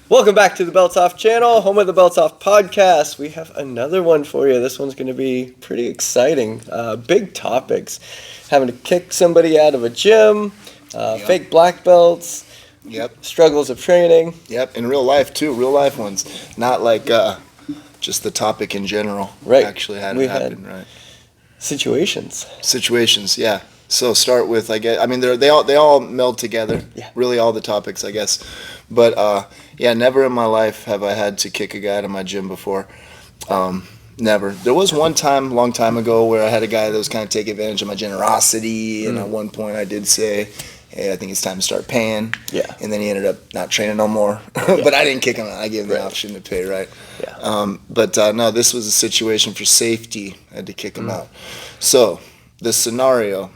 Welcome back to the Belts Off channel, home of the Belts Off podcast. We have another one for you. This one's going to be pretty exciting. Big topics. Having to kick somebody out of a gym, fake black belts, struggles of training. Yep, in real life too, real life ones. Not like just the topic in general. Right. Actually had it happen, right. Situations, yeah. So start with, they all meld together. Yeah. Really all the topics, I guess. But never in my life have I had to kick a guy out of my gym before. Never. There was one time, long time ago, where I had a guy that was kind of taking advantage of my generosity, and at one point I did say, hey, I think it's time to start paying. Yeah. And then he ended up not training no more. But I didn't kick him out. I gave him the option to pay, right? Yeah. No, this was a situation for safety. I had to kick him out. So the scenario,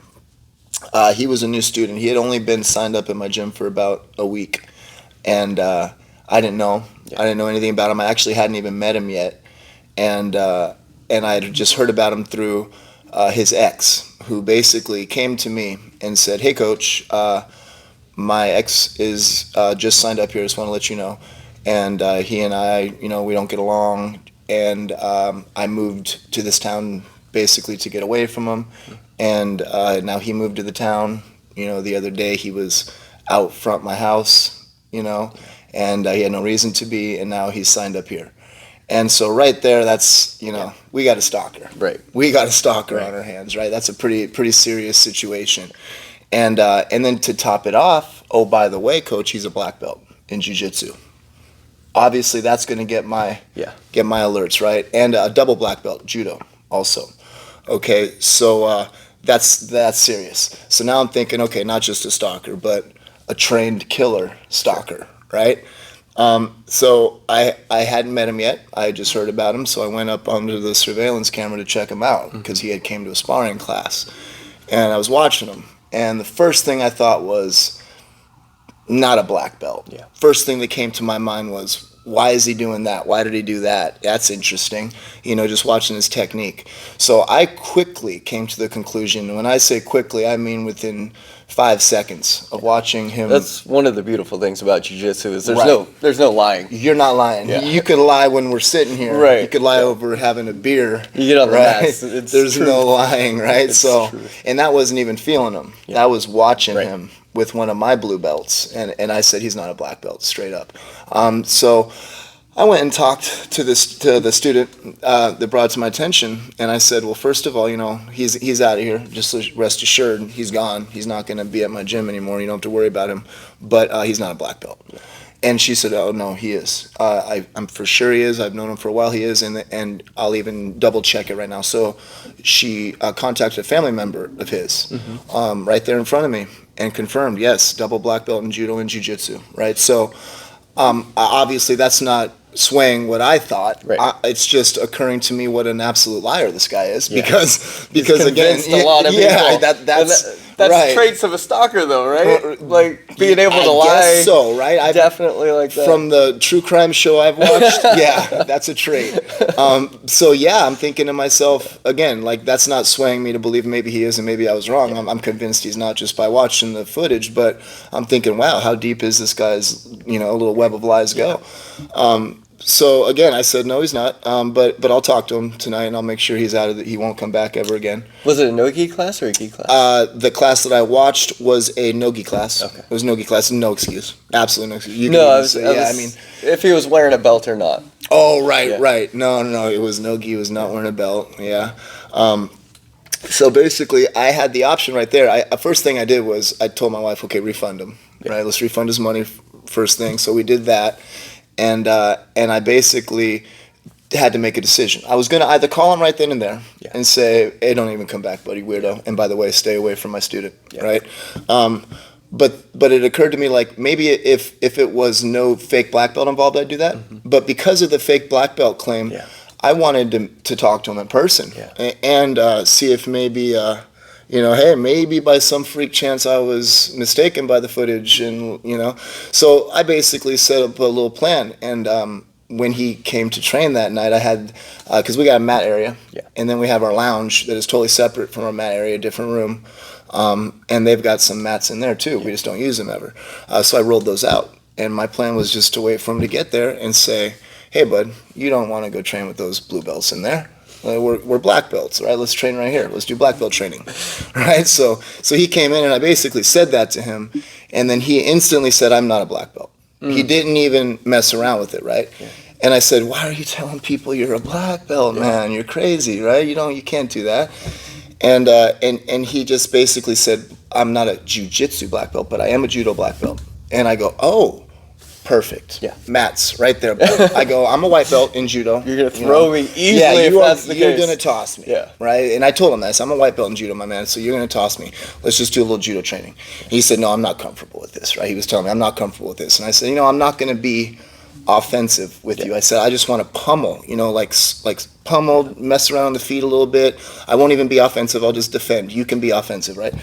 he was a new student. He had only been signed up at my gym for about a week. And I didn't know. I didn't know anything about him. I actually hadn't even met him yet. And I had just heard about him through his ex, who basically came to me and said, hey, coach, my ex is just signed up here. Just want to let you know. And he and I, we don't get along. And I moved to this town basically to get away from him. And now he moved to the town. The other day he was out front my house, and he had no reason to be. And now he's signed up here. And so right there, that's, we got a stalker. Right. We got a stalker on our hands, right? That's a pretty serious situation. And then to top it off, oh, by the way, coach, he's a black belt in jiu-jitsu. Obviously, that's going to get my alerts, right? And a double black belt, judo, also. Okay, so that's serious. So now I'm thinking, okay, not just a stalker, but a trained killer stalker, right? So I hadn't met him yet. I had just heard about him, so I went up under the surveillance camera to check him out because he had came to a sparring class, and I was watching him. And the first thing I thought was, not a black belt. Yeah. First thing that came to my mind was, why is he doing that? Why did he do that? That's interesting. Just watching his technique. So I quickly came to the conclusion. When I say quickly, I mean within 5 seconds of watching him. That's one of the beautiful things about jiu-jitsu is there's no lying. You're not lying. Yeah. You could lie when we're sitting here. Right. You could lie over having a beer. You get on the mats. There's no lying, right? And that wasn't even feeling him. Yeah. That was watching him with one of my blue belts, and I said he's not a black belt, straight up. So I went and talked to the student that brought it to my attention, and I said, well, first of all, he's out of here. Just rest assured, he's gone. He's not going to be at my gym anymore. You don't have to worry about him. But he's not a black belt. Yeah. And she said, oh, no, he is. I'm for sure he is. I've known him for a while. He is, and I'll even double check it right now. So she contacted a family member of his right there in front of me and confirmed, yes, double black belt in judo and jiu-jitsu, right? So obviously that's not swaying what I thought. Right. It's just occurring to me what an absolute liar this guy is, Yeah. because again, a lot of people. That's right. traits of a stalker, though, right? Like being able to I lie. Guess so, right? I definitely like that. From the true crime show I've watched, yeah, that's a trait. So yeah, I'm thinking to myself again, like that's not swaying me to believe maybe he is and maybe I was wrong. Yeah. I'm convinced he's not just by watching the footage, but I'm thinking, wow, how deep is this guy's little web of lies go? So again, I said no, he's not. But I'll talk to him tonight, and I'll make sure he's out of it. He won't come back ever again. Was it a no-gi class or a gi class? The class that I watched was a no-gi class. Okay. It was no-gi class, no excuse, absolutely no excuse. I mean, if he was wearing a belt or not. Oh right. No, it was no-gi. He was not wearing a belt. Yeah. So basically, I had the option right there. First thing I did was I told my wife, okay, refund him. Yeah. Right, let's refund his money first thing. So we did that. And I basically had to make a decision. I was going to either call him right then and there and say, hey, don't even come back, buddy, weirdo. And by the way, stay away from my student, right? But it occurred to me, like, maybe if it was no fake black belt involved, I'd do that. But because of the fake black belt claim, I wanted to talk to him in person and see if maybe... hey, maybe by some freak chance I was mistaken by the footage, and so I basically set up a little plan. And when he came to train that night, I had because we got a mat area, and then we have our lounge that is totally separate from our mat area, a different room, and they've got some mats in there too. We just don't use them ever. So I rolled those out. And my plan was just to wait for him to get there and say, hey, bud, you don't want to go train with those blue belts in there. We're black belts, right? Let's train right here. Let's do black belt training, right? So he came in, and I basically said that to him, and then he instantly said, I'm not a black belt. He didn't even mess around with it, right? Yeah. And I said, why are you telling people you're a black belt, man? You're crazy, right? You can't do that. And he just basically said, I'm not a jiu-jitsu black belt, but I am a judo black belt. And I go, oh, perfect. Yeah. Mats, right there. I go, I'm a white belt in judo. You're going to throw me easily if that's the case. You're going to toss me. Yeah. Right? And I told him that. I'm a white belt in judo, my man, so you're going to toss me. Let's just do a little judo training. And he said, no, I'm not comfortable with this, right? He was telling me, I'm not comfortable with this. And I said, I'm not going to be offensive with you. I said, I just want to pummel, like pummel, mess around the feet a little bit. I won't even be offensive. I'll just defend. You can be offensive, right?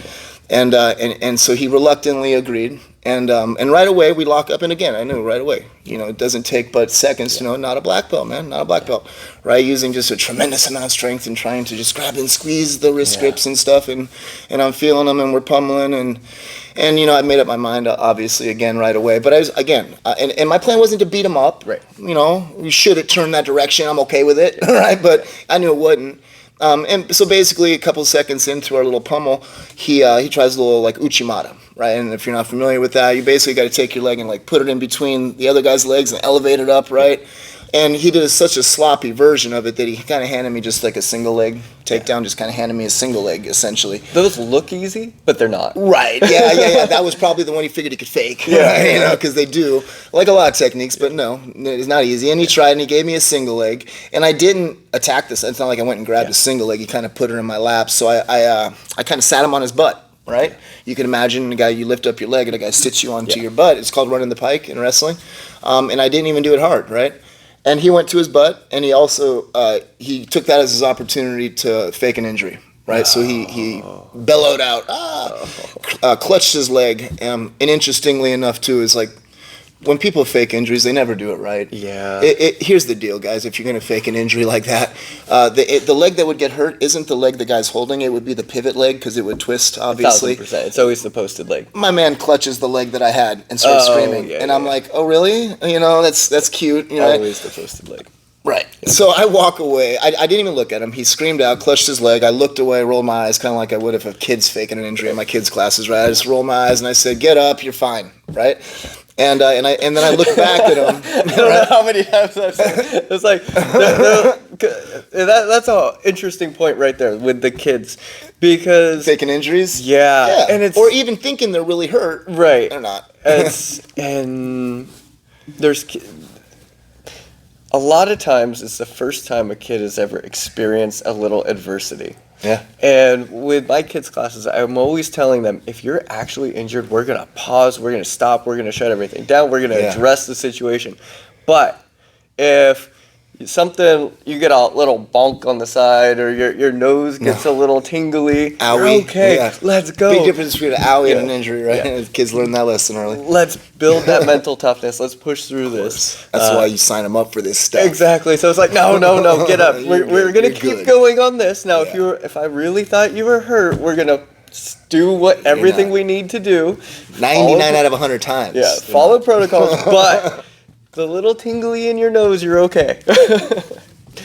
And so he reluctantly agreed. And right away we lock up. And again, I knew right away, it doesn't take but seconds to know, not a black belt, man, not a black belt, right? Using just a tremendous amount of strength and trying to just grab and squeeze the wrist grips and stuff. And I'm feeling them, and we're pummeling, and I made up my mind, obviously, again, right away. But I was, again, and my plan wasn't to beat him up. Right. We should have turned that direction. I'm okay with it, right? But I knew it wouldn't. And so basically, a couple of seconds into our little pummel, he tries a little like uchimata, right? And if you're not familiar with that, you basically got to take your leg and like put it in between the other guy's legs and elevate it up, right? And he did such a sloppy version of it that he kind of handed me just like a single leg takedown, just kind of handed me a single leg, essentially. Those look easy, but they're not. Right, yeah. That was probably the one he figured he could fake, right? Because they do, like a lot of techniques, but no, it's not easy. And he tried, and he gave me a single leg, and I didn't attack this. It's not like I went and grabbed a single leg. He kind of put her in my lap, so I kind of sat him on his butt. Right? You can imagine a guy, you lift up your leg and a guy sits you onto your butt. It's called running the pike in wrestling. And I didn't even do it hard, right? And he went to his butt, and he also, he took that as his opportunity to fake an injury, right? So he bellowed out, clutched his leg. And interestingly enough, too, is like, when people fake injuries, they never do it right. Yeah. Here's the deal, guys. If you're going to fake an injury like that, the leg that would get hurt isn't the leg the guy's holding. It would be the pivot leg, because it would twist, obviously. 1,000%. It's always the posted leg. My man clutches the leg that I had and starts screaming. And I'm like, oh, really? That's cute. Always the posted leg. Right. So I walk away. I didn't even look at him. He screamed out, clutched his leg. I looked away, rolled my eyes, kind of like I would if a kid's faking an injury in my kids' classes, right? I just rolled my eyes and I said, get up, you're fine, right? And then I looked back at him. I don't know how many times I've said it. It's like, that's an interesting point right there with the kids. Because faking injuries? Yeah. And or even thinking they're really hurt. Right. They're not. And there's... A lot of times, it's the first time a kid has ever experienced a little adversity. Yeah. And with my kids' classes, I'm always telling them, if you're actually injured, we're going to pause, we're going to stop, we're going to shut everything down, we're going to address the situation. But if you get a little bonk on the side, or your nose gets a little tingly, owie. Okay, let's go. Big difference between an owie and an injury, right? Yeah. Kids learn that lesson early. Let's build that mental toughness. Let's push through this. That's why you sign them up for this stuff. Exactly. So it's like, no, get up. We're going to keep going on this. Now, if I really thought you were hurt, we're going to do everything we need to do. 99 out of 100 times. Yeah, follow protocols, but... the little tingly in your nose, you're okay.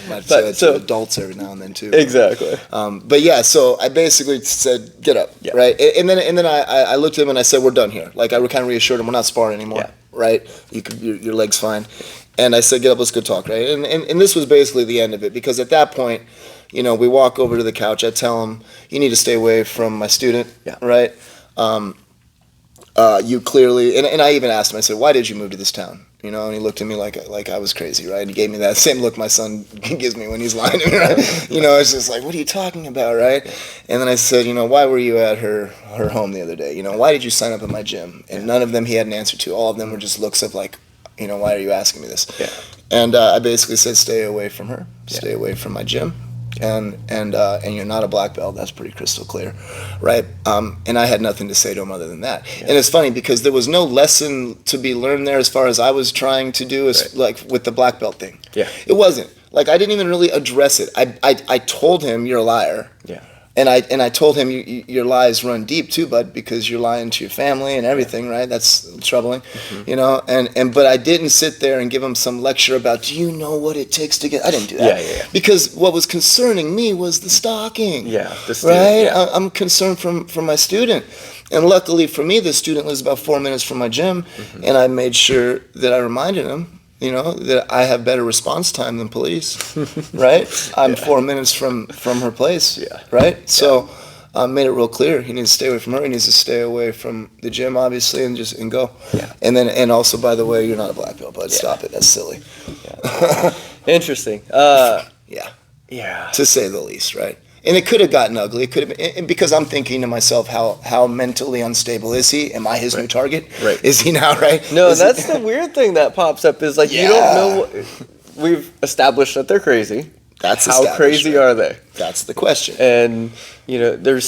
Might say that to adults every now and then too. Exactly. But yeah, so I basically said, "Get up," right? And then I looked at him and I said, "We're done here." Like I kind of reassured him, "We're not sparring anymore, right? Your leg's fine." And I said, "Get up, let's go talk," right? And this was basically the end of it, because at that point, we walk over to the couch. I tell him, "You need to stay away from my student," right? You clearly, and I even asked him. I said, "Why did you move to this town?" And he looked at me like I was crazy, right? He gave me that same look my son gives me when he's lying to me, right? It's just like, what are you talking about, right? And then I said, why were you at her home the other day? Why did you sign up at my gym? And none of them he had an answer to. All of them were just looks of like, why are you asking me this? Yeah. And I basically said, stay away from her, stay away from my gym. And you're not a black belt. That's pretty crystal clear, right? And I had nothing to say to him other than that. Yeah. And it's funny because there was no lesson to be learned there as far as I was trying to do, like with the black belt thing. Yeah, it wasn't like I didn't even really address it. I told him you're a liar. Yeah. And I told him, your lies run deep too, bud, because you're lying to your family and everything, right? That's troubling, you know. But I didn't sit there and give him some lecture about, do you know what it takes to get? I didn't do that. Yeah. Because what was concerning me was the stalking. Yeah, the student, right. Yeah. I'm concerned for my student, and luckily for me, the student lives about 4 minutes from my gym, and I made sure that I reminded him, you know, that I have better response time than police, right? I'm 4 minutes from her place, right? So I made it real clear. He needs to stay away from her. He needs to stay away from the gym, obviously, and go. Yeah. And also, by the way, you're not a black belt, bud. Stop it. That's silly. Yeah. Interesting. Yeah. To say the least, right? And it could have gotten ugly. It could have been, because I'm thinking to myself, how mentally unstable is he? Am I his new target? Right. Is he now, right? No, that's the weird thing that pops up is like you don't know. We've established that they're crazy. That's how crazy are they? That's the question. And you know,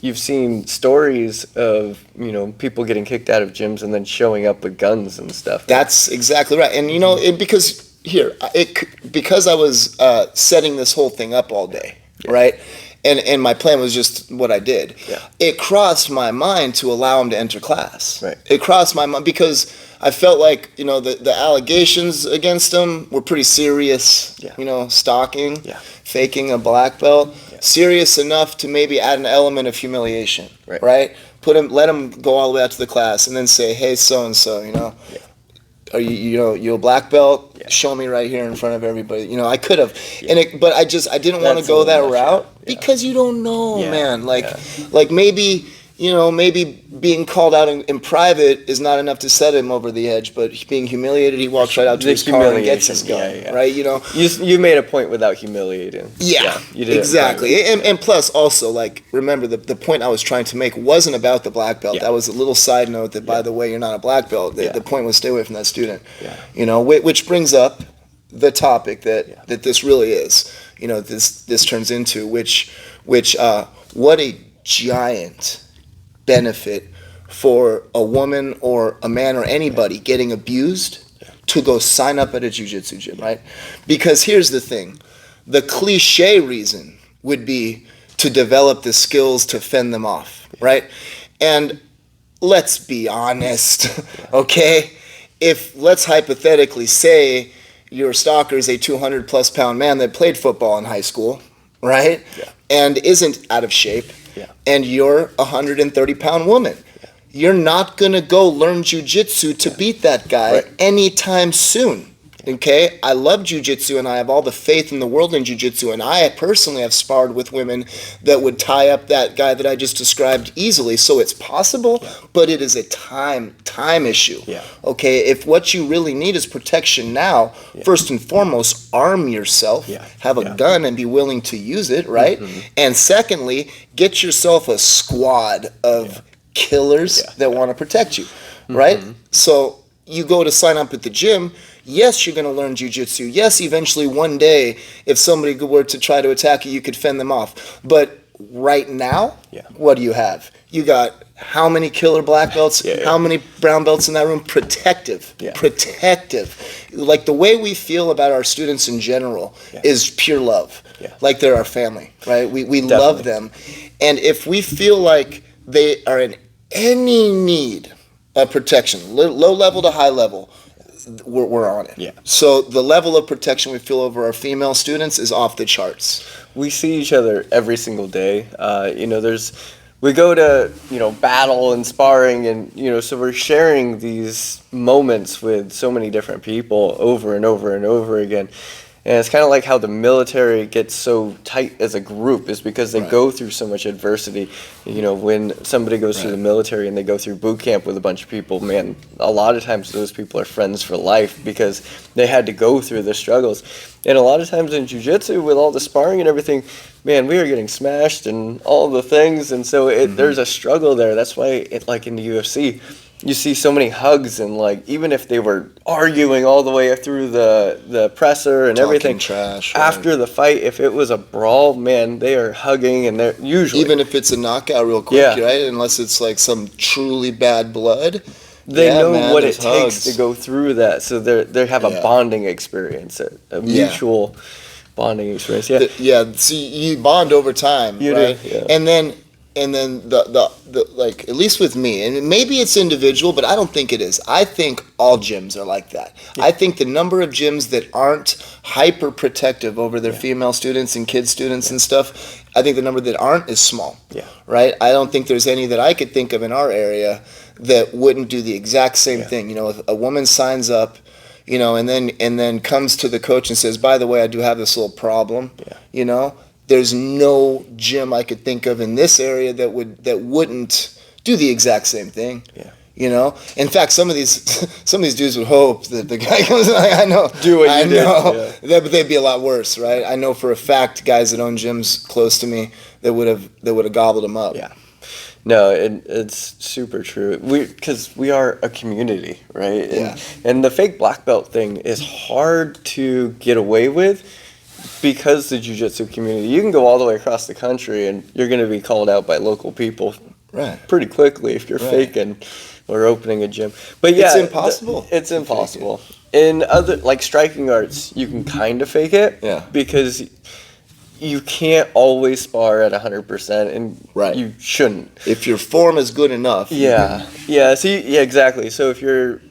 you've seen stories of, you know, people getting kicked out of gyms and then showing up with guns and stuff. That's exactly right. And you know, because I was setting this whole thing up all day. Right? And my plan was just what I did. Yeah. It crossed my mind to allow him to enter class. Right. It crossed my mind because I felt like, you know, the allegations against him were pretty serious. Yeah. You know, stalking, Yeah. faking a black belt, serious enough to maybe add an element of humiliation. Right. Right? Let him go all the way out to the class and then say, hey, so and so, you know. Yeah. Are you a black belt? Yeah. Show me right here in front of everybody. You know, I could have, but I didn't want to That's go that much, route because you don't know, man. Like maybe being called out in private is not enough to set him over the edge, but being humiliated, he walks right out to his car and gets his gun, right? You know, you made a point without humiliating. Yeah, you did exactly. And plus, also, like, remember the point I was trying to make wasn't about the black belt. That was a little side note that, by the way, you're not a black belt. The point was stay away from that student. Yeah. You know, which brings up the topic that this really is. You know, this turns into which what a giant benefit for a woman or a man or anybody getting abused to go sign up at a jiu-jitsu gym, right? Because here's the thing. The cliche reason would be to develop the skills to fend them off, right? And let's be honest, okay? Let's hypothetically say your stalker is a 200 plus pound man that played football in high school, right? Yeah. And isn't out of shape. Yeah. And you're a 130 pound woman. Yeah. You're not going to go learn jiu-jitsu to beat that guy anytime soon. Okay? I love jiu-jitsu and I have all the faith in the world in jiu-jitsu, and I personally have sparred with women that would tie up that guy that I just described easily. So it's possible, but it is a time issue. Yeah. Okay? If what you really need is protection now, first and foremost, arm yourself, have a gun and be willing to use it, right? Mm-hmm. And secondly, get yourself a squad of killers that want to protect you, right? Mm-hmm. So you go to sign up at the gym. Yes, you're going to learn jiu-jitsu. Yes, eventually one day, if somebody were to try to attack you, you could fend them off. But right now, what do you have? You got how many killer black belts? How many brown belts in that room? Protective. Protective. Like the way we feel about our students in general is pure love. Like they're our family, right? We love them. And if we feel like they are in any need of protection, low level to high level, we're on it. Yeah. So the level of protection we feel over our female students is off the charts. We see each other every single day. You know, we go to, you know, battle and sparring, and, you know, so we're sharing these moments with so many different people over and over and over again. And it's kind of like how the military gets so tight as a group is because they go through so much adversity. You know, when somebody goes through the military and they go through boot camp with a bunch of people, man, a lot of times those people are friends for life because they had to go through the struggles. And a lot of times in jiu-jitsu, with all the sparring and everything, man, we are getting smashed and all the things. And so there's a struggle there. That's why, like in the UFC, you see so many hugs, and like even if they were arguing all the way through the presser and talking everything, trash, after the fight, if it was a brawl, man, they are hugging, and they're usually, even if it's a knockout real quick, right? Unless it's like some truly bad blood, they know what it hugs. takes to go through that. So they have a bonding experience, a mutual bonding experience. Yeah. See, you bond over time, You right? do, yeah. And then the like, at least with me, and maybe it's individual, but I don't think it is. I think all gyms are like that. Yeah. I think the number of gyms that aren't hyper protective over their female students and kid students and stuff, I think the number that aren't is small. Yeah. Right? I don't think there's any that I could think of in our area that wouldn't do the exact same thing. You know, if a woman signs up, you know, and then comes to the coach and says, by the way, I do have this little problem. Yeah. You know, there's no gym I could think of in this area that wouldn't do the exact same thing. Yeah. You know, in fact, some of these dudes would hope that the guy comes. I know, Do what you I did, know, yeah. but they'd be a lot worse, right? I know for a fact, guys that own gyms close to me that would have gobbled them up. Yeah. No, it's super true. Because we are a community, right? And the fake black belt thing is hard to get away with because the jiu-jitsu community, you can go all the way across the country and you're going to be called out by local people pretty quickly if you're faking or opening a gym. But yeah, it's impossible. It's impossible. In other, like striking arts, you can kind of fake it because you can't always spar at 100%, and you shouldn't. If your form is good enough. Exactly. So if your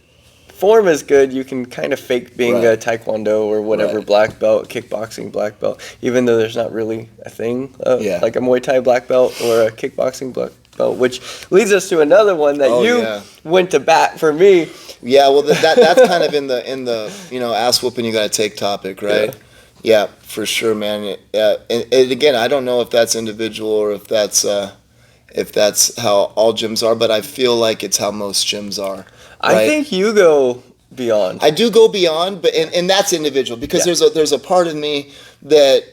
form is good, you can kind of fake being a taekwondo or whatever black belt, kickboxing black belt, even though there's not really a thing like a Muay Thai black belt or a kickboxing black belt, which leads us to another one that went to bat for me. Yeah, well, that's kind of in the you know, ass whooping you got to take topic, right? Yeah, for sure, man. And again, I don't know if that's individual or if that's how all gyms are, but I feel like it's how most gyms are. Right? I think you go beyond. I do go beyond, but and that's individual because there's a part of me that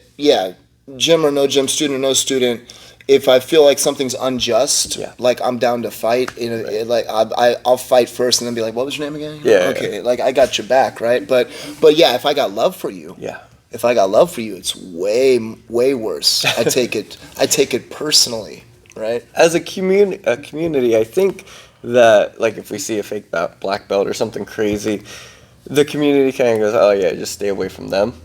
gym or no gym, student or no student, if I feel like something's unjust, like I'm down to fight, you know, like I'll fight first and then be like, what was your name again? Okay, like I got your back, right? But yeah, if I got love for you, it's way worse. I take it personally, right? As a community, I think that, like, if we see a fake black belt or something crazy, the community kind of goes, oh yeah, just stay away from them.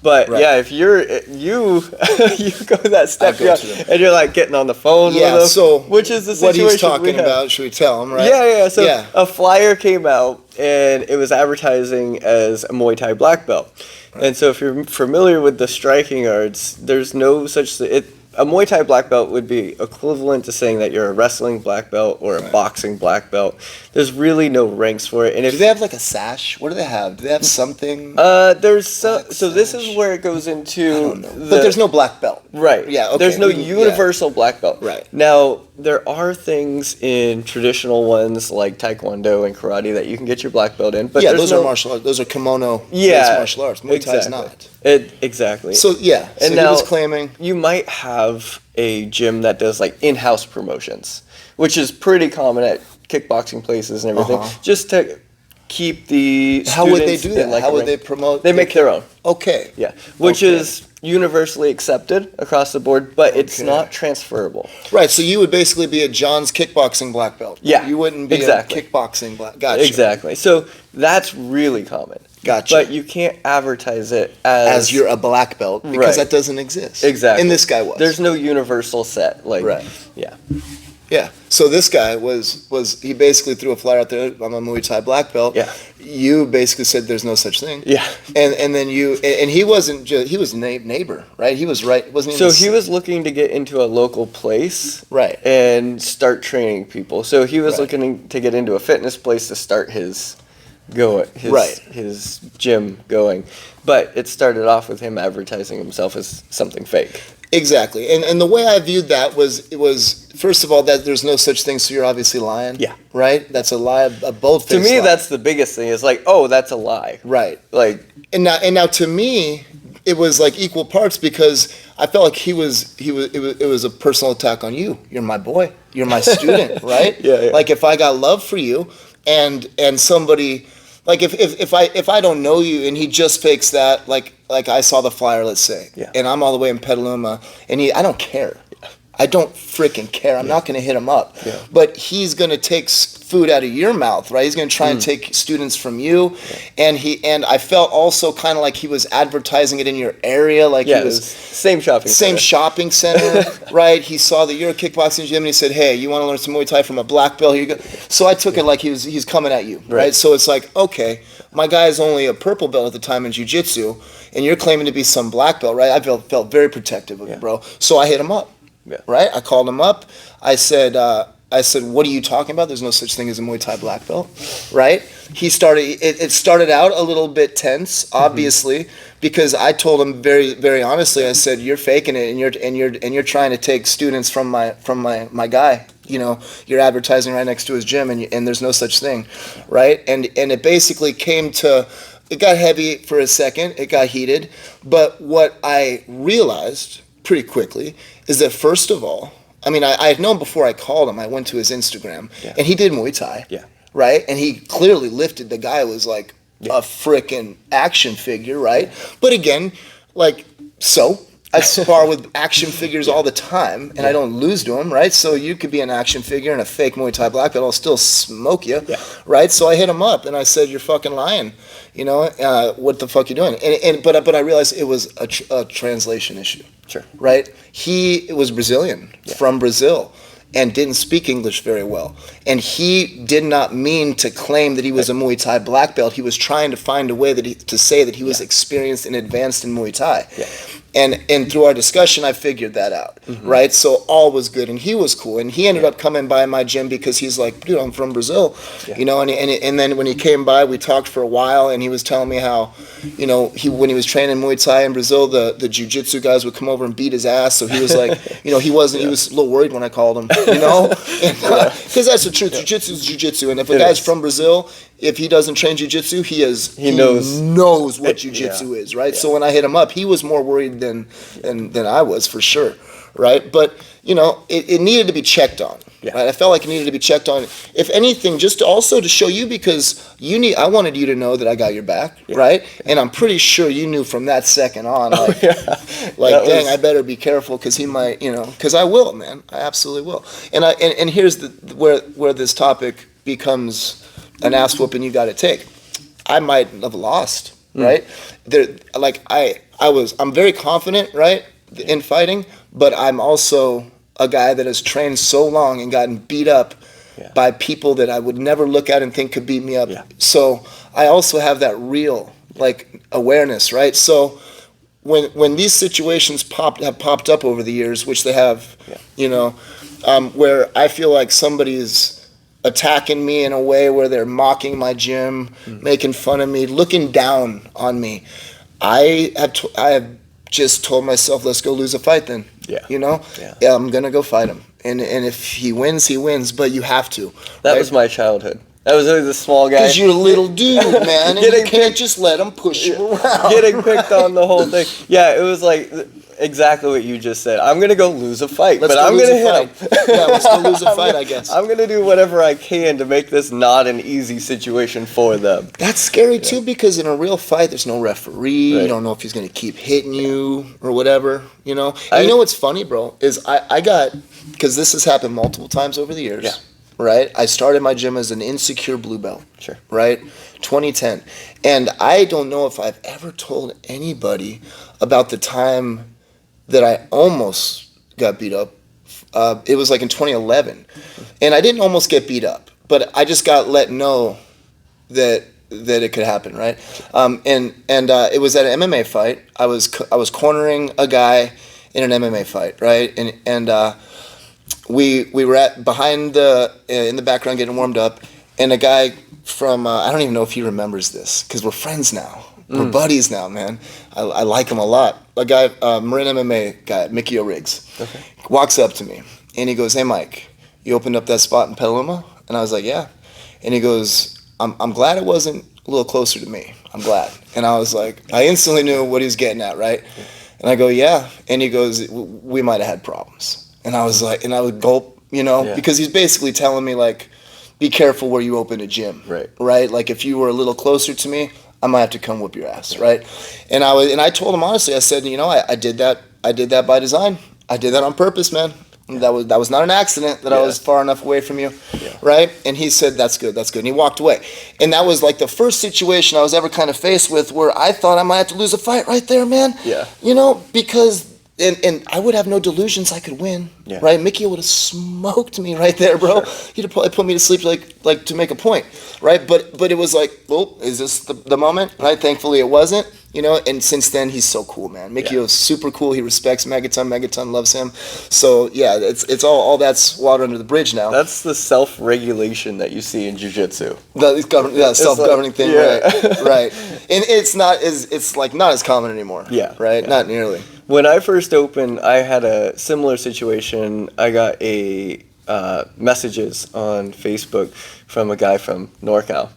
But yeah, if you go that step and you're like getting on the phone with them, so which is the situation what he's talking about, should we tell him, right? So a flyer came out and it was advertising as a Muay Thai black belt. And so if you're familiar with the striking arts, there's no such a Muay Thai black belt would be equivalent to saying that you're a wrestling black belt or a boxing black belt. There's really no ranks for it. And do they have like a sash? What do they have? Do they have something? There's so this is where it goes into. I don't know. But there's no black belt. Right. Yeah. Okay. There's no universal black belt. Right. Now there are things in traditional ones like Taekwondo and karate that you can get your black belt in. But those are martial arts. Those are kimono-based martial arts. Muay Thai is not. Exactly. So yeah. So and he was claiming you might have a gym that does like in-house promotions, which is pretty common at kickboxing places and everything, just to keep the How would they do students that? in, like, How would they promote? They make their own. Okay. Yeah, which is universally accepted across the board, but it's not transferable. Right, so you would basically be a John's kickboxing black belt. Yeah, you wouldn't be a kickboxing black. Gotcha. Exactly. So that's really common. Gotcha. But you can't advertise it as you're a black belt because that doesn't exist. Exactly. And this guy was. There's no universal set. Like, yeah. Yeah. So this guy was he basically threw a flyer out there. I'm a Muay Thai black belt. Yeah. You basically said there's no such thing. Yeah. And then he wasn't just, he was neighbor, right? He was wasn't he? So he was looking to get into a local place, right, and start training people. So he was looking to get into a fitness place to start his gym going. But it started off with him advertising himself as something fake. Exactly. And the way I viewed that was first of all, that there's no such thing, so you're obviously lying. Yeah. Right? That's a lie, a bold-faced lie. To me, that's the biggest thing. It's like, oh, that's a lie. Right. Like, and now to me, it was like equal parts because I felt like it was a personal attack on you. You're my boy. You're my student, right? Yeah. Like if I got love for you and somebody, like if I don't know you and he just fakes that, like I saw the flyer, let's say, and I'm all the way in Petaluma, and I don't care, I don't freaking care. I'm not going to hit him up. Yeah. But he's going to take food out of your mouth, right? He's going to try and take students from you. Yeah. And I felt also kind of like he was advertising it in your area. Like he was same shopping center, right? He saw that you're a kickboxing gym and he said, hey, you want to learn some Muay Thai from a black belt? Here you go. So I took it like he's coming at you, right? So it's like, okay, my guy is only a purple belt at the time in jiu-jitsu and you're claiming to be some black belt, right? I felt very protective of it, bro. So I hit him up. Yeah. Right? I called him up. I said, what are you talking about? There's no such thing as a Muay Thai black belt, right? It started out a little bit tense, obviously, because I told him very, very honestly. I said, you're faking it, and you're trying to take students from my guy. You know, you're advertising right next to his gym, and there's no such thing, right? And it basically came to. It got heavy for a second. It got heated, but what I realized pretty quickly is that first of all, I mean, I had known before I called him. I went to his Instagram, and he did Muay Thai, right? And he clearly lifted. The guy was like a freaking action figure, right? But again, like, so I spar with action figures all the time, and I don't lose to him, right? So you could be an action figure and a fake Muay Thai black belt, I'll still smoke you, right? So I hit him up, and I said, you're fucking lying. You know, what the fuck you doing? But I realized it was a translation issue. Sure. Right? He was Brazilian, from Brazil, and didn't speak English very well. And he did not mean to claim that he was a Muay Thai black belt. He was trying to find a way to say that he was experienced and advanced in Muay Thai. Yeah. And through our discussion, I figured that out, right? So all was good, and he was cool. And he ended up coming by my gym because he's like, dude, I'm from Brazil, you know. And then when he came by, we talked for a while, and he was telling me how, you know, when he was training Muay Thai in Brazil, the jiu-jitsu guys would come over and beat his ass. So he was like, you know, he was a little worried when I called him, you know, because that's the truth. Jiu-jitsu is jiu-jitsu, and if a guy's from Brazil, if he doesn't train jiu-jitsu, he knows what jiu-jitsu is, right? So when I hit him up, he was more worried than I was, for sure, right? But you know, it needed to be checked on. Right? I felt like it needed to be checked on. If anything, just also to show you, because I wanted you to know that I got your back, right? And I'm pretty sure you knew from that second on, like, dang, I better be careful because he might, you know, because I will, man, I absolutely will. And here's where this topic becomes an ass whooping you got to take. I might have lost, right? I'm very confident, right, in fighting, but I'm also a guy that has trained so long and gotten beat up by people that I would never look at and think could beat me up. So I also have that real, like, awareness, right? So when these situations have popped up over the years, which they have, you know, where I feel like somebody's attacking me in a way where they're mocking my gym, making fun of me, looking down on me, I have just told myself, let's go lose a fight then. You know? I'm going to go fight him. And if he wins, he wins, but you have to. That was my childhood. That was always the small guy. Because you're a little dude, man, and you can't just let him push you around. Getting picked on the whole thing. Yeah, it was like exactly what you just said. I'm going to go lose a fight, but I'm going to hit him. Yeah, let's go lose a fight, I guess. I'm going to do whatever I can to make this not an easy situation for them. That's scary, too, because in a real fight, there's no referee. Right. You don't know if he's going to keep hitting you or whatever, you know? And you know what's funny, bro, is I got, because this has happened multiple times over the years, right? I started my gym as an insecure blue belt, right? 2010. And I don't know if I've ever told anybody about the time that I almost got beat up. It was like in 2011. And I didn't almost get beat up, but I just got let know that it could happen, right? And it was at an MMA fight. I was cornering a guy in an MMA fight, right? And we were behind in the background getting warmed up, and a guy from I don't even know if he remembers this because we're friends now. We're buddies now, man. I like him a lot. A guy, Marin MMA guy, Mickey O'Riggs, walks up to me and he goes, "Hey, Mike, you opened up that spot in Petaluma?" And I was like, "Yeah." And he goes, I'm glad it wasn't a little closer to me. I'm glad." And I was like, I instantly knew what he was getting at, right? And I go, "Yeah." And he goes, "We might have had problems." And I was like, and I would gulp, you know, because he's basically telling me, like, be careful where you open a gym, right? Like, if you were a little closer to me, I might have to come whoop your ass, right? And I told him honestly, I said, you know, I did that by design. I did that on purpose, man. That was not an accident that I was far enough away from you, right? And he said, that's good. And he walked away. And that was like the first situation I was ever kind of faced with where I thought I might have to lose a fight right there, man. Yeah. You know, because, and I would have no delusions I could win, right? Mickey would have smoked me right there, bro. Sure. He'd have probably put me to sleep like to make a point, right? But it was like, well, is this the moment, right? Thankfully it wasn't. You know, and since then he's so cool, man. Mickey was super cool. He respects Megaton. Megaton loves him. So yeah, it's all that's water under the bridge now. That's the self-regulation that you see in jiu-jitsu. The self-governing like, thing, right. And it's not as common anymore. Yeah, right. Not nearly. When I first opened, I had a similar situation. I got messages on Facebook from a guy from NorCal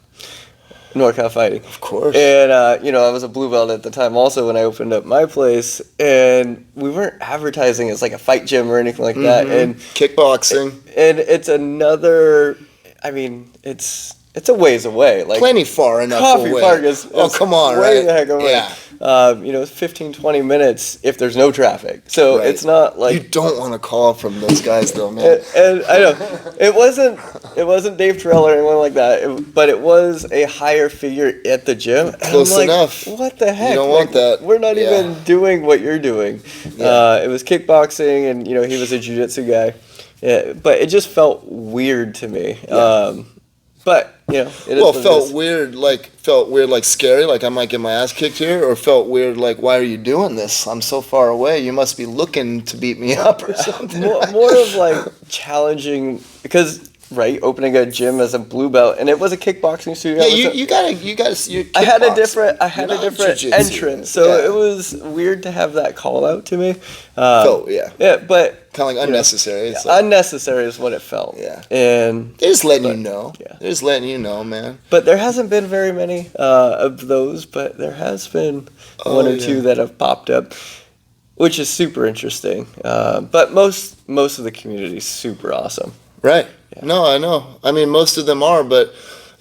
Fighting. Of course. And, I was a blue belt at the time also when I opened up my place. And we weren't advertising as like a fight gym or anything like that. And kickboxing. And it's another, it's a ways away. Like plenty far enough Coffee away. Park is come on, way right? the heck away. Yeah. 15, 20 minutes if there's no traffic. So it's not like... You don't want to call from those guys though, man. And I know. It wasn't Dave Terrell or anyone like that, but it was a higher figure at the gym. Close enough. What the heck? You don't want that. We're not even doing what you're doing. Yeah. It was kickboxing and, he was a jiu-jitsu guy. Yeah, but it just felt weird to me. Yeah. But felt weird, like scary, like I might get my ass kicked here, or felt weird, like why are you doing this? I'm so far away. You must be looking to beat me up or something. More of like challenging because opening a gym as a blue belt, and it was a kickboxing studio. Yeah, you gotta. I had a different entrance, so it was weird to have that call out to me. Yeah, but. Kind of like unnecessary. Unnecessary is what it felt. Yeah. And they're just letting you know. Yeah. They're just letting you know, man. But there hasn't been very many of those, but there has been one or two that have popped up, which is super interesting. But most of the community is super awesome. Right. Yeah. No, I know. I mean, most of them are, but,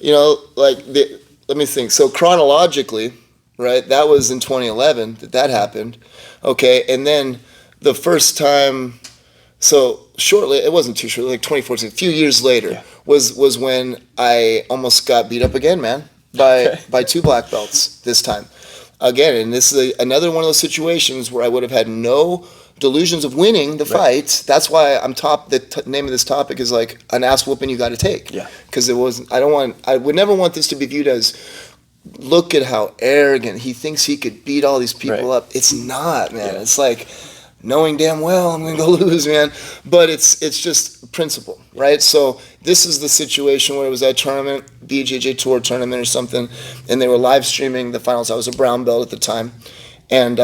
let me think. So chronologically, right, that was in 2011 that happened. Okay, and then the first time... So shortly, it wasn't too short, like 2014, a few years later, was when I almost got beat up again, man, by two black belts this time. Again, and this is another one of those situations where I would have had no delusions of winning the fight. That's why the name of this topic is like an ass whooping you got to take. Yeah. Because I would never want this to be viewed as, look at how arrogant he thinks he could beat all these people up. It's not, man. Yeah. It's like, knowing damn well I'm gonna go lose, man. But it's just principle, right? So this is the situation where it was that tournament, BJJ Tour tournament or something, and they were live streaming the finals. I was a brown belt at the time, and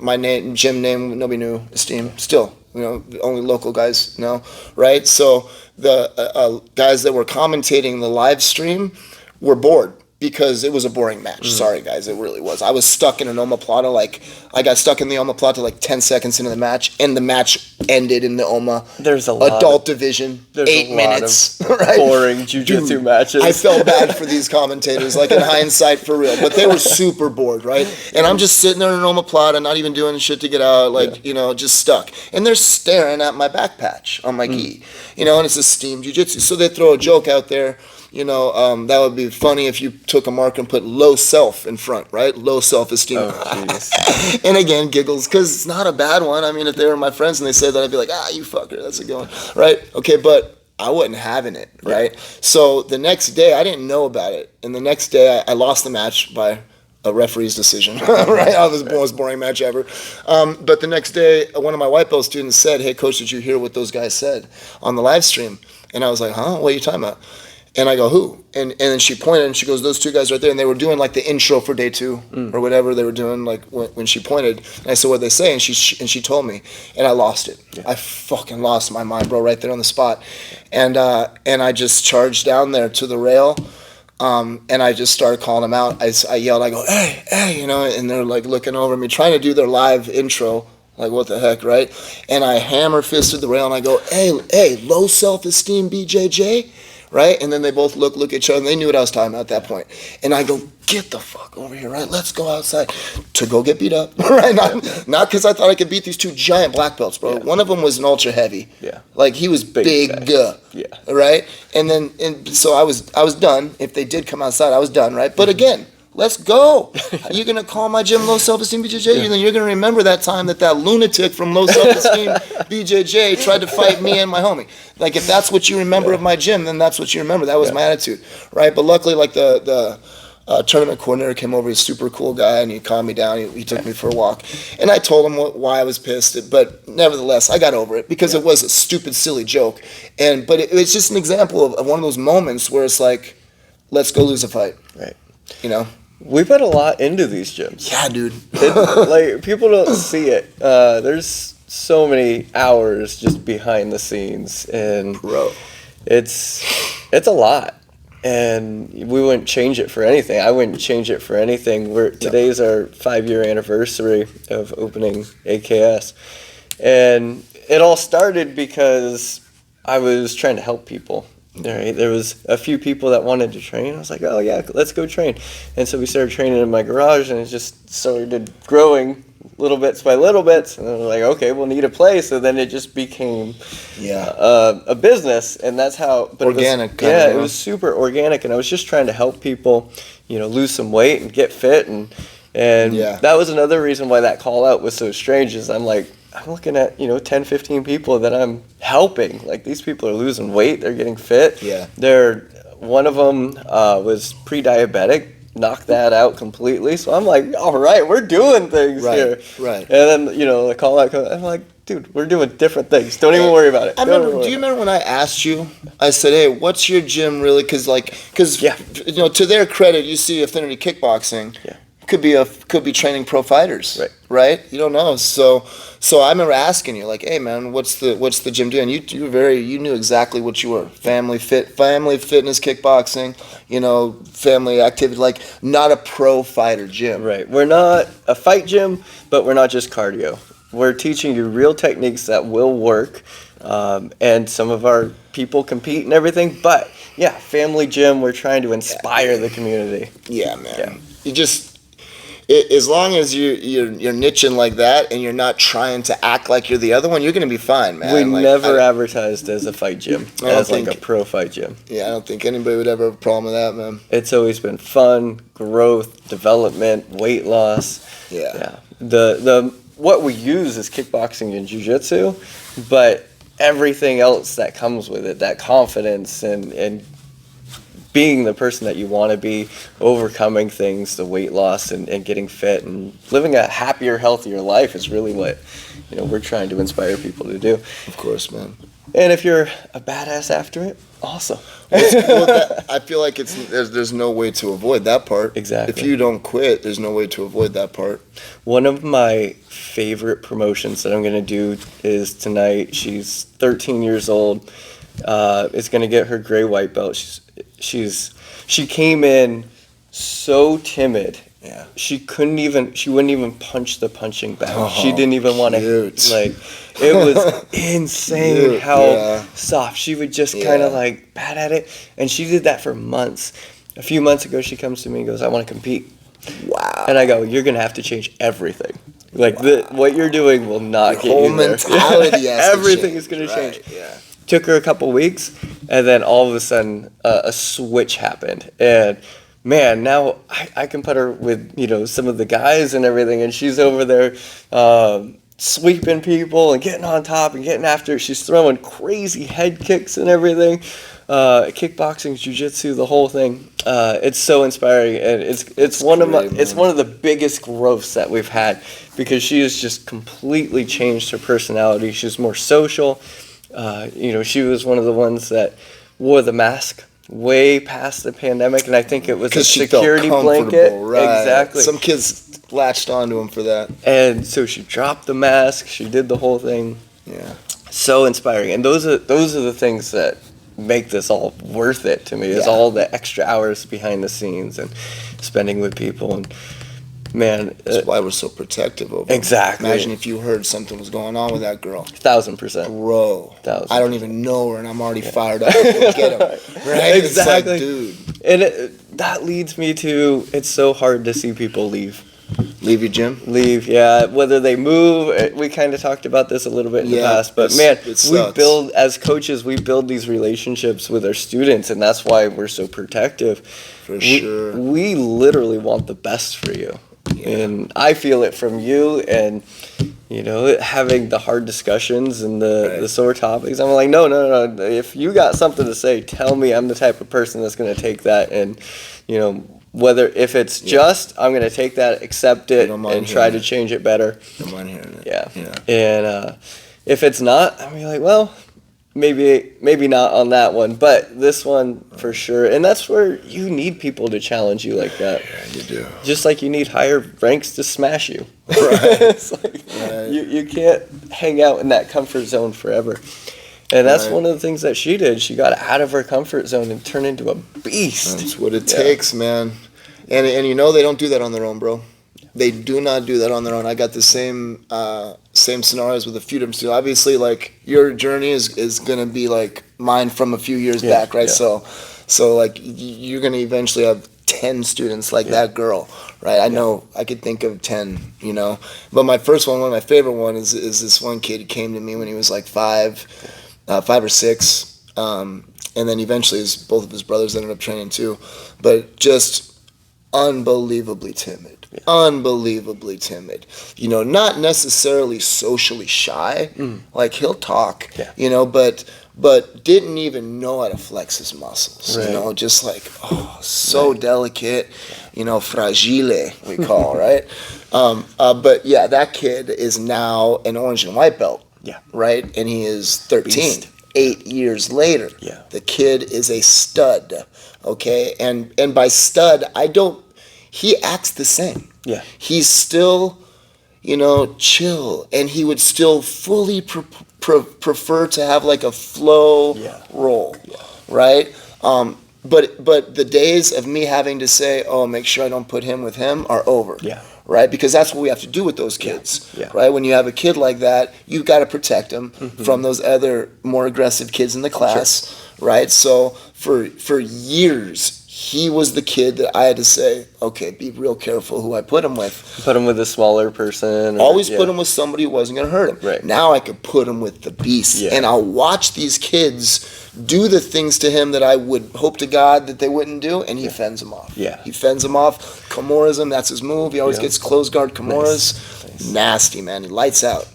my gym name nobody knew. Esteem, still, only local guys know, right? So the guys that were commentating the live stream were bored. Because it was a boring match. Sorry, guys, it really was. I was stuck in an omoplata. I got stuck in the omoplata like 10 seconds into the match, and the match ended in the There's a lot adult division. 8 minutes. Right? Boring jiu-jitsu matches. I felt bad for these commentators, like in hindsight, for real. But they were super bored, right? And I'm just sitting there in an omoplata, not even doing shit to get out, just stuck. And they're staring at my back patch on my gi, and it's a steam jiu-jitsu. So they throw a joke out there. That would be funny if you took a marker and put low self in front, right? Low self-esteem. Oh, and again, giggles, because it's not a bad one. I mean, if they were my friends and they said that, I'd be like, you fucker, that's a good one, right? Okay, but I wasn't having it, right? Yeah. So the next day, I didn't know about it. And the next day, I lost the match by a referee's decision, right? That was the most boring match ever. But the next day, one of my white belt students said, hey, coach, did you hear what those guys said on the live stream? And I was like, what are you talking about? And I go, who? And then she pointed and she goes, those two guys right there. And they were doing like the intro for day 2 or whatever they were doing, like when she pointed. And I said, what'd they say? And she told me. And I lost it. Yeah. I fucking lost my mind, bro, right there on the spot. And I just charged down there to the rail. And I just started calling them out. I yelled, I go, hey, and they're like looking over at me, trying to do their live intro. Like, what the heck, right? And I hammer fisted the rail and I go, hey, low self-esteem BJJ. Right? And then they both look at each other, and they knew what I was talking about at that point. And I go, get the fuck over here, right? Let's go outside to go get beat up, right? Not because I thought I could beat these two giant black belts, bro. Yeah. One of them was an ultra heavy. Yeah. Like he was big. Yeah. Right? And so I was done. If they did come outside, I was done, right? But again, let's go. You're going to call my gym low self-esteem BJJ? Yeah. Then you're going to remember that time that lunatic from low self-esteem BJJ tried to fight me and my homie. Like, if that's what you remember of my gym, then that's what you remember. That was my attitude, right? But luckily, like, the tournament coordinator came over. He's a super cool guy, and he calmed me down. He took me for a walk. And I told him why I was pissed. But nevertheless, I got over it because it was a stupid, silly joke. But it's just an example of one of those moments where it's like, let's go lose a fight. Right. You know? We put a lot into these gyms. Yeah, dude. Like, people don't see it. There's so many hours just behind the scenes, and Bro. it's a lot. And we wouldn't change it for anything. I wouldn't change it for anything. Today's our 5-year anniversary of opening AKS. And it all started because I was trying to help people. Right? There was a few people that wanted to train. I was like, oh yeah, let's go train. And so we started training in my garage, and it just started growing little bits by little bits. And then we're like, okay, we'll need a place. So then it just became a business, and that's how. But organic. It was super organic, and I was just trying to help people, lose some weight and get fit, and that was another reason why that call out was so strange. Is I'm looking at 10, 15 people that I'm helping. Like, these people are losing weight, they're getting fit. Yeah. One of them was pre-diabetic. Knocked that out completely. So I'm like, all right, we're doing things here. Right. And then, the call out comes, I'm like, dude, we're doing different things. Don't even worry about it. Do you remember when I asked you? I said, hey, what's your gym really? Because to their credit, you see Affinity Kickboxing. Yeah. Could be training pro fighters, right? You don't know. So I remember asking you, like, hey man, what's the gym doing? You knew exactly what you were. Family fitness, kickboxing, family activity, like not a pro fighter gym. Right. We're not a fight gym, but we're not just cardio. We're teaching you real techniques that will work, and some of our people compete and everything. But yeah, family gym. We're trying to inspire the community. Yeah, man. Yeah. As long as you're niching like that and you're not trying to act like you're the other one, you're going to be fine, man. We never advertised as a fight gym, as like a pro fight gym. Yeah, I don't think anybody would ever have a problem with that, man. It's always been fun, growth, development, weight loss. Yeah. The what we use is kickboxing and jiu-jitsu, but everything else that comes with it, that confidence and being the person that you want to be, overcoming things, the weight loss and getting fit and living a happier, healthier life is really what we're trying to inspire people to do. Of course, man. And if you're a badass after it, awesome. I feel like there's no way to avoid that part. Exactly. If you don't quit, there's no way to avoid that part. One of my favorite promotions that I'm going to do is tonight. She's 13 years old. Is going to get her gray white belt. She came in so timid. Yeah. She wouldn't even punch the punching bag. She didn't even want to, it was insane how soft. She would just kind of bat at it. And she did that for months. A few months ago, she comes to me and goes, I want to compete. Wow. And I go, you're going to have to change everything. What you're doing will not get you there. Mentality everything is going to change. Yeah. Took her a couple weeks, and then all of a sudden a switch happened. And man, now I can put her with some of the guys and everything, and she's over there sweeping people and getting on top and getting after it. She's throwing crazy head kicks and everything. Kickboxing, jiu-jitsu, the whole thing. It's so inspiring, and it's one of the biggest growths that we've had, because she has just completely changed her personality. She's more social. She was one of the ones that wore the mask way past the pandemic, and I think it was a security blanket. Right. Exactly. Some kids latched onto him for that. And so she dropped the mask. She did the whole thing. Yeah. So inspiring. And those are the things that make this all worth it to me. Is all the extra hours behind the scenes and spending with people and Man, That's why we're so protective over them. exactly. Imagine if you heard something was going on with that girl. 1,000%. Bro, 1,000%. I don't even know her, and I'm already fired up. Go get him. Right? Exactly. It's like, dude. And that leads me to, it's so hard to see people leave. Leave your gym? Leave, yeah. Whether they move, we kind of talked about this a little bit in the past, but man, we build, as coaches, we build these relationships with our students, and that's why we're so protective. For sure. We literally want the best for you. Yeah. And I feel it from you, and having the hard discussions and the sore topics. I'm like, no. If you got something to say, tell me. I'm the type of person that's going to take that, and whether if it's just, I'm going to take that, accept it, and try to change it better. Don't mind hearing it. Yeah. And if it's not, I'm like, well, maybe not on that one, but this one for sure. And that's where you need people to challenge you like that. Yeah, you do. Just like you need higher ranks to smash you. Right. It's like, you can't hang out in that comfort zone forever. And that's one of the things that she did. She got out of her comfort zone and turned into a beast. That's what it takes, man. And they don't do that on their own, bro. They do not do that on their own. I got the same scenarios with a few different students. Obviously, like, your journey is going to be like mine from a few years back, right? Yeah. So like, you're going to eventually have 10 students like that girl, right? I know I could think of 10, But my first one of my favorite one is this one kid who came to me when he was like 5 or 6. And then eventually both of his brothers ended up training too. But just unbelievably timid. Unbelievably timid. Not necessarily socially shy. Like, he'll talk, but didn't even know how to flex his muscles. Right. Just like, so delicate, fragile, we call, right? But yeah, that kid is now an orange and white belt. Yeah. Right? And he is 13. Beast. 8 years later. Yeah. The kid is a stud. Okay? And by stud, he acts the same. Yeah. He's still, chill, and he would still fully prefer to have like a flow roll, right? But the days of me having to say, make sure I don't put him with him are over. Yeah. Right? Because that's what we have to do with those kids. Yeah. Right? When you have a kid like that, you've got to protect them from those other more aggressive kids in the class. Sure. Right? So for years, he was the kid that I had to say, okay, be real careful who I put him with. Put him with a smaller person. Always put him with somebody who wasn't going to hurt him. Right. Now I could put him with the beast. Yeah. And I'll watch these kids do the things to him that I would hope to God that they wouldn't do, and he fends them off. Yeah. He fends them off. Kimuras him, that's his move. He always gets closed guard Kimuras. Nice. Nasty, man. He lights out.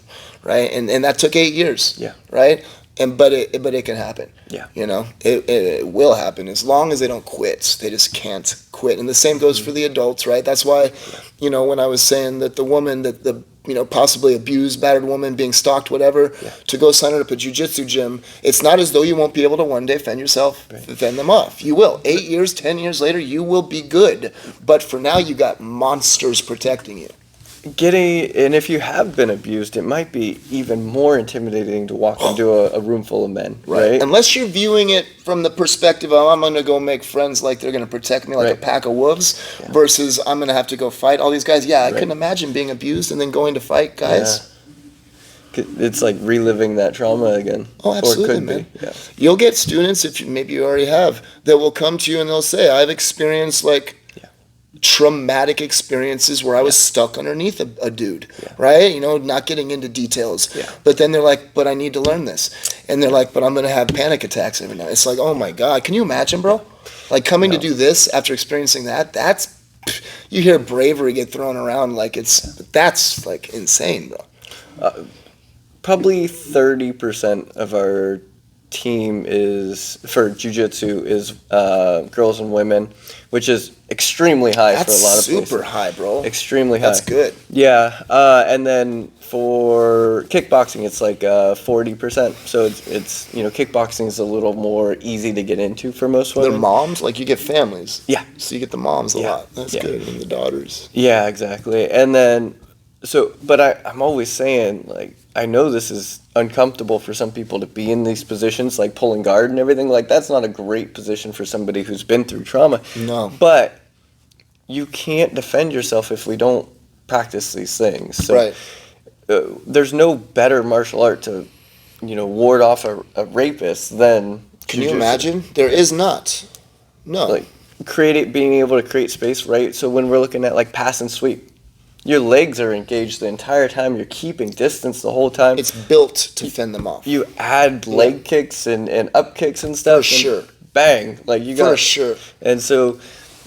Right? And that took 8 years. Yeah. Right? But it can happen. Yeah. It will happen as long as they don't quit. They just can't quit. And the same goes for the adults, right? That's why, when I was saying that the woman, that the possibly abused, battered woman being stalked, whatever, to go sign her up a jiu-jitsu gym, it's not as though you won't be able to one day fend them off. You will. 8 years, 10 years later, you will be good. But for now, you got monsters protecting you. And if you have been abused, it might be even more intimidating to walk into a room full of men, right? Unless you're viewing it from the perspective of, I'm going to go make friends like they're going to protect me like a pack of wolves, versus I'm going to have to go fight all these guys. Yeah, I couldn't imagine being abused and then going to fight guys. Yeah. It's like reliving that trauma again. Oh, absolutely, man. You'll get students, if maybe you already have, that will come to you and they'll say, I've experienced traumatic experiences where I was stuck underneath a dude, right? Not getting into details. But then they're like, but I need to learn this. And they're like, but I'm going to have panic attacks every night. It's like, oh my God. Can you imagine, bro? Like, coming to do this after experiencing that's, you hear bravery get thrown around like that's like insane, bro. Probably 30% of our team for jiu-jitsu is girls and women, which is extremely high for a lot of places. That's super high, bro. Extremely high. That's good. Yeah, and then for kickboxing, it's like 40%. So it's kickboxing is a little more easy to get into for most women. They're moms, like you get families. Yeah. So you get the moms a lot. That's good, and the daughters. Yeah, exactly. And then but I'm always saying, like, I know this is uncomfortable for some people to be in these positions, like pulling guard and everything. Like, that's not a great position for somebody who's been through trauma. No. But you can't defend yourself if we don't practice these things. So Right. there's no better martial art to, ward off a rapist than Can you jujitsu. imagine? There is not. No. Like being able to create space, right? So when we're looking at like pass and sweep, your legs are engaged the entire time. You're keeping distance the whole time. It's built to fend them off. You add leg kicks and up kicks and stuff. For sure. Bang. Like you got. For sure. And so,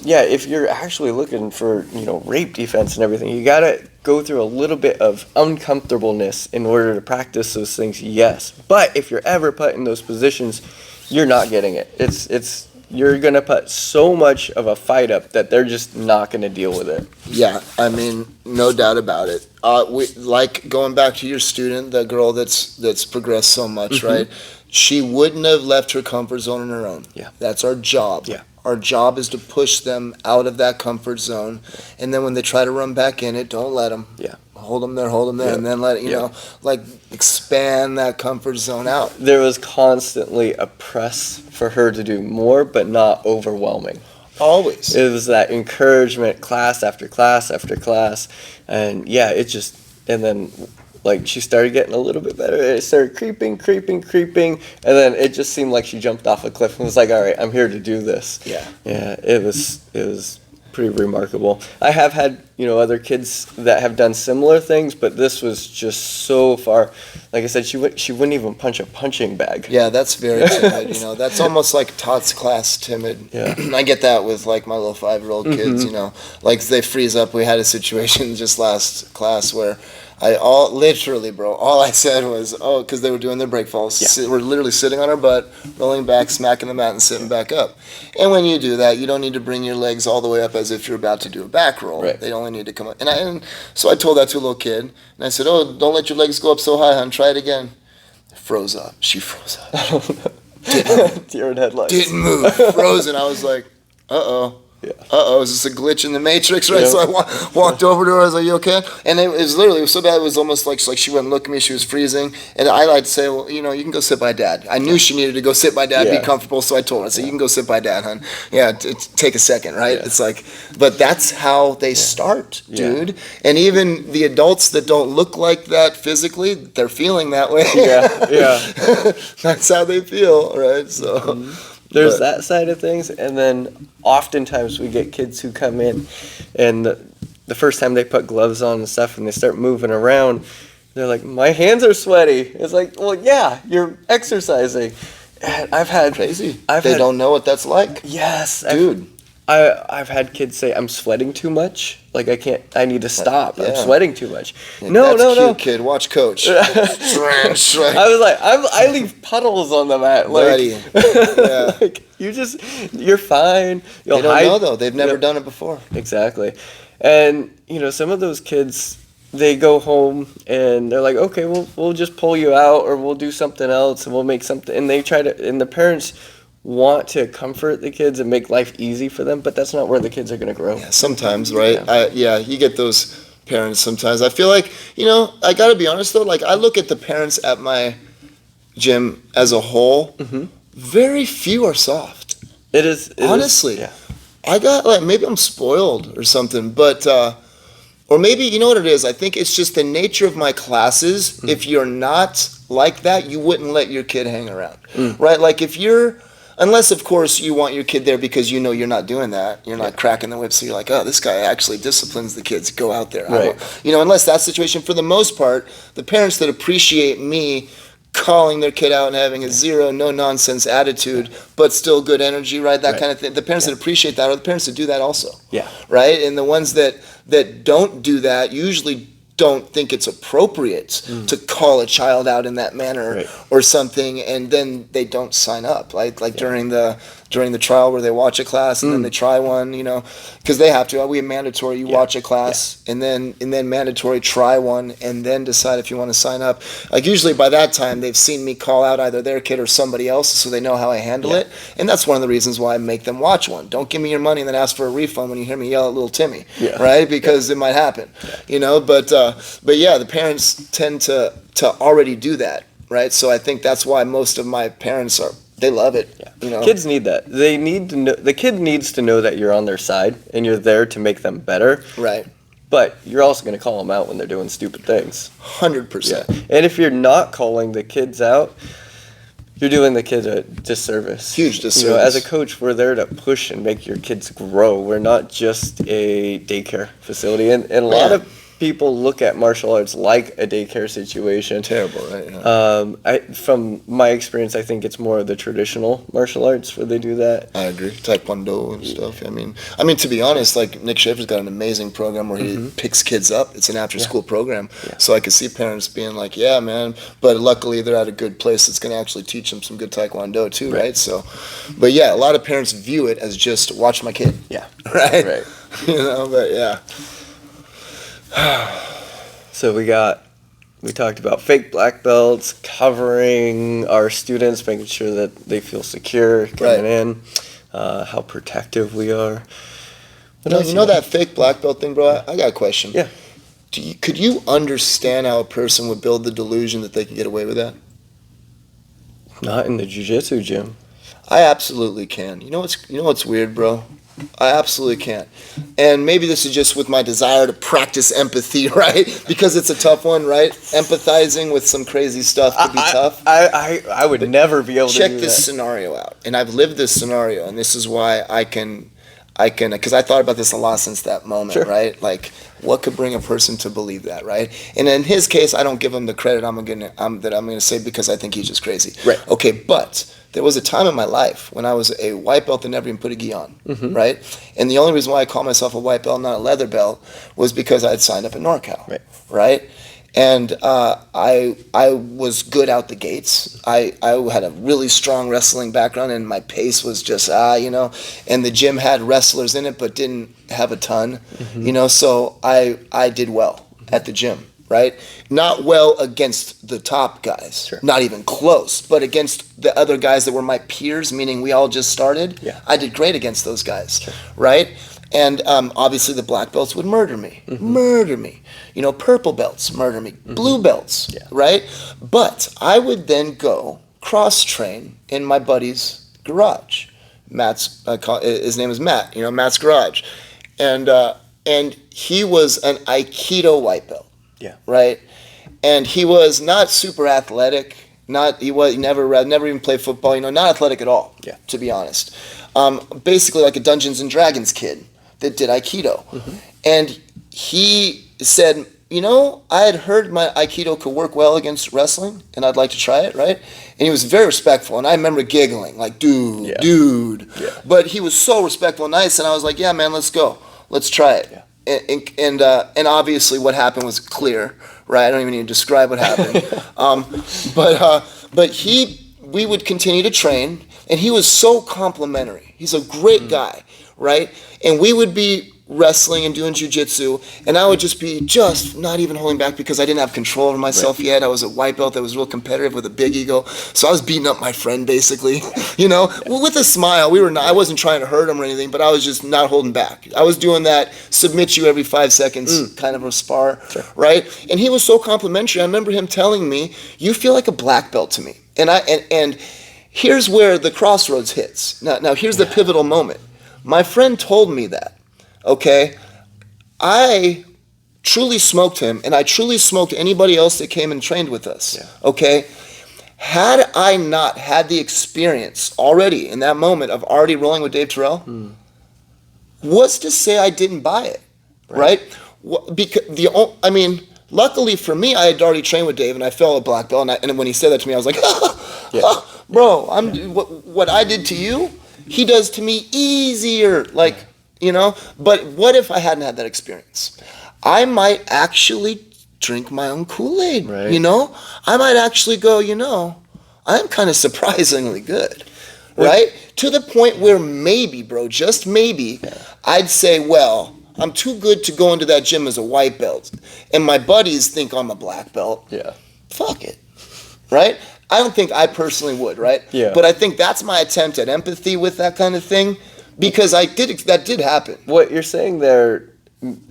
yeah, if you're actually looking for, rape defense and everything, you got to go through a little bit of uncomfortableness in order to practice those things, yes. But if you're ever put in those positions, you're not getting it. You're going to put so much of a fight up that they're just not going to deal with it. Yeah, I mean, no doubt about it. Like going back to your student, the girl that's progressed so much, right? She wouldn't have left her comfort zone on her own. Yeah. That's our job. Yeah. Our job is to push them out of that comfort zone, and then when they try to run back in it, don't let them. Yeah. Hold them there, Yeah. and then let expand that comfort zone out. There was constantly a press for her to do more, but not overwhelming. Always. It was that encouragement, class after class after class, and yeah, and then like she started getting a little bit better. It started creeping, and then it just seemed like she jumped off a cliff and was like, "All right, I'm here to do this." Yeah. Yeah, it was pretty remarkable. I have had other kids that have done similar things, but this was just so far. Like I said, she wouldn't even punch a punching bag. Yeah, that's very timid. That's almost like Todd's class timid. Yeah. I get that with like my little 5-year-old kids. Like they freeze up. We had a situation just last class where all I said was, because they were doing their break falls. Yeah. We're literally sitting on our butt, rolling back, smacking the mat, and sitting back up. And when you do that, you don't need to bring your legs all the way up as if you're about to do a back roll. Right. They only need to come up. And so I told that to a little kid, and I said, don't let your legs go up so high, hon. Try it again. Froze up. She froze up. Deer in headlights. Didn't move. Frozen. I was like, uh-oh. Yeah. Is this a glitch in the matrix, right? Yep. So I walked over to her. I was like, you okay? And it was so bad. It was almost like she wouldn't look at me. She was freezing. And I like to say, well, you can go sit by Dad. I knew she needed to go sit by Dad, Yeah. be comfortable. So I told her, I said, you can go sit by Dad, hon. Yeah, take a second, right? Yeah. It's like, but that's how they start, dude. Yeah. And even the adults that don't look like that physically, they're feeling that way. Yeah. That's how they feel, right? So. There's that side of things, and then oftentimes we get kids who come in, and the first time they put gloves on and stuff, and they start moving around, they're like, "My hands are sweaty." It's like, well, yeah, you're exercising. And I've had Crazy. They don't know what that's like. Yes, Dude. I've had kids say, "I'm sweating too much. Like I need to stop. I'm Yeah. sweating too much." Like, No, that's no. cute, kid. Watch Coach. I was like, I leave puddles on the mat. Like, Buddy. Yeah. like, you're fine. You'll They don't hide. know, though. They've never Yep. done it before. Exactly. And, some of those kids, they go home and they're like, okay, we'll just pull you out, or we'll do something else, and we'll make something. And and the parents want to comfort the kids and make life easy for them, but that's not where the kids are going to grow. Yeah, sometimes, right? Yeah. You get those parents sometimes. I feel like, I got to be honest, though. Like, I look at the parents at my gym as a whole. Mm-hmm. Very few are soft. It is. Honestly. Yeah. I got, maybe I'm spoiled or something, but, or maybe, you know what it is? I think it's just the nature of my classes. Mm. If you're not like that, you wouldn't let your kid hang around, Mm. right? Like unless of course you want your kid there because you're not doing that. You're not cracking the whip, so you're like, oh, this guy actually disciplines the kids. Go out there. Right. Unless that situation, for the most part, the parents that appreciate me calling their kid out and having a zero, no nonsense attitude, but still good energy, right? That Right. kind of thing. The parents that appreciate that are the parents that do that also. Yeah. Right? And the ones that don't do that usually don't think it's appropriate to call a child out in that manner Right. or something, and then they don't sign up. Like during the trial where they watch a class and then they try one, because they have to. We have mandatory. You watch a class and then mandatory try one and then decide if you want to sign up. Like usually by that time they've seen me call out either their kid or somebody else, so they know how I handle it. And that's one of the reasons why I make them watch one. Don't give me your money and then ask for a refund when you hear me yell at little Timmy, right? Because it might happen, But yeah, the parents tend to already do that, right? So I think that's why most of my parents They love it. Yeah. You know, Kids need that. They need to know. The kid needs to know that you're on their side and you're there to make them better. right? But you're also going to call them out when they're doing stupid things. 100%. And if you're not calling the kids out, you're doing the kid a disservice. Huge disservice. You know, as a coach, we're there to push and make your kids grow. We're not just a daycare facility. And a lot of people look at martial arts like a daycare situation. Terrible, right? Yeah. From my experience, I think it's more of the traditional martial arts where they do that. I agree. Taekwondo and stuff. I mean, to be honest, like Nick Schaefer's got an amazing program where he picks kids up. It's an after-school program, so I could see parents being like, "Yeah, man," but luckily they're at a good place that's going to actually teach them some good Taekwondo too, right? So, but yeah, a lot of parents view it as just watch my kid. Yeah. Right. You know, but yeah. So we talked about fake black belts, covering our students, making sure that they feel secure coming in, how protective we are. You know that fake black belt thing, bro? I got a question. Yeah. Could you understand how a person would build the delusion that they could get away with that? Not in the jiu-jitsu gym. I absolutely can. You know what's weird, bro? I absolutely can't. And maybe this is just with my desire to practice empathy, right? Because it's a tough one, right? Empathizing with some crazy stuff could be tough. I would never be able to do that. Check this scenario out. And I've lived this scenario, and this is why I can, because I thought about this a lot since that moment, right? Like, what could bring a person to believe that, right? And in his case, I don't give him the credit I'm gonna say because I think he's just crazy. Right. Okay, but there was a time in my life when I was a white belt and never even put a gi on, right? And the only reason why I call myself a white belt, not a leather belt, was because I had signed up at NorCal, right? And I was good out the gates. I had a really strong wrestling background, and my pace was just and the gym had wrestlers in it but didn't have a ton, so I did well at the gym, right? Not well against the top guys, not even close, but against the other guys that were my peers, meaning we all just started, I did great against those guys, right? And obviously the black belts would murder me. Purple belts murder me, blue belts, right? But I would then go cross-train in my buddy's garage. His name is Matt, Matt's garage. And he was an Aikido white belt, right? And he was not super athletic. He never even played football. Not athletic at all. To be honest, basically like a Dungeons and Dragons kid that did Aikido, and he said, I had heard my Aikido could work well against wrestling, and I'd like to try it, right? And he was very respectful, and I remember giggling, like, dude. But he was so respectful and nice, and I was like, yeah, man, let's go. Let's try it. And obviously what happened was clear, right? I don't even need to describe what happened. But we would continue to train, and he was so complimentary. He's a great guy, right? And we would be wrestling and doing jiu-jitsu, and I would just be not even holding back because I didn't have control over myself yet. I was a white belt that was real competitive with a big ego, so I was beating up my friend basically, with a smile. I wasn't trying to hurt him or anything, but I was just not holding back. I was doing that submit you every 5 seconds kind of a spar, right? And he was so complimentary. I remember him telling me, "You feel like a black belt to me," and here's where the crossroads hits. Now here's the pivotal moment. My friend told me that. Okay, I truly smoked him, and I truly smoked anybody else that came and trained with us. Okay, had I not had the experience already in that moment of already rolling with Dave Terrell, what's to say I didn't buy it, right? Because luckily for me, I had already trained with Dave, and I felt a black belt, and when he said that to me, I was like, bro, what I did to you, he does to me easier, but what if I hadn't had that experience? I might actually drink my own Kool-Aid, I might actually go, I'm kind of surprisingly good, right? To the point where maybe, bro, just maybe, I'd say, well, I'm too good to go into that gym as a white belt, and my buddies think I'm a black belt. Fuck it, right? I don't think I personally would, right? But I think that's my attempt at empathy with that kind of thing. Because that did happen. What you're saying there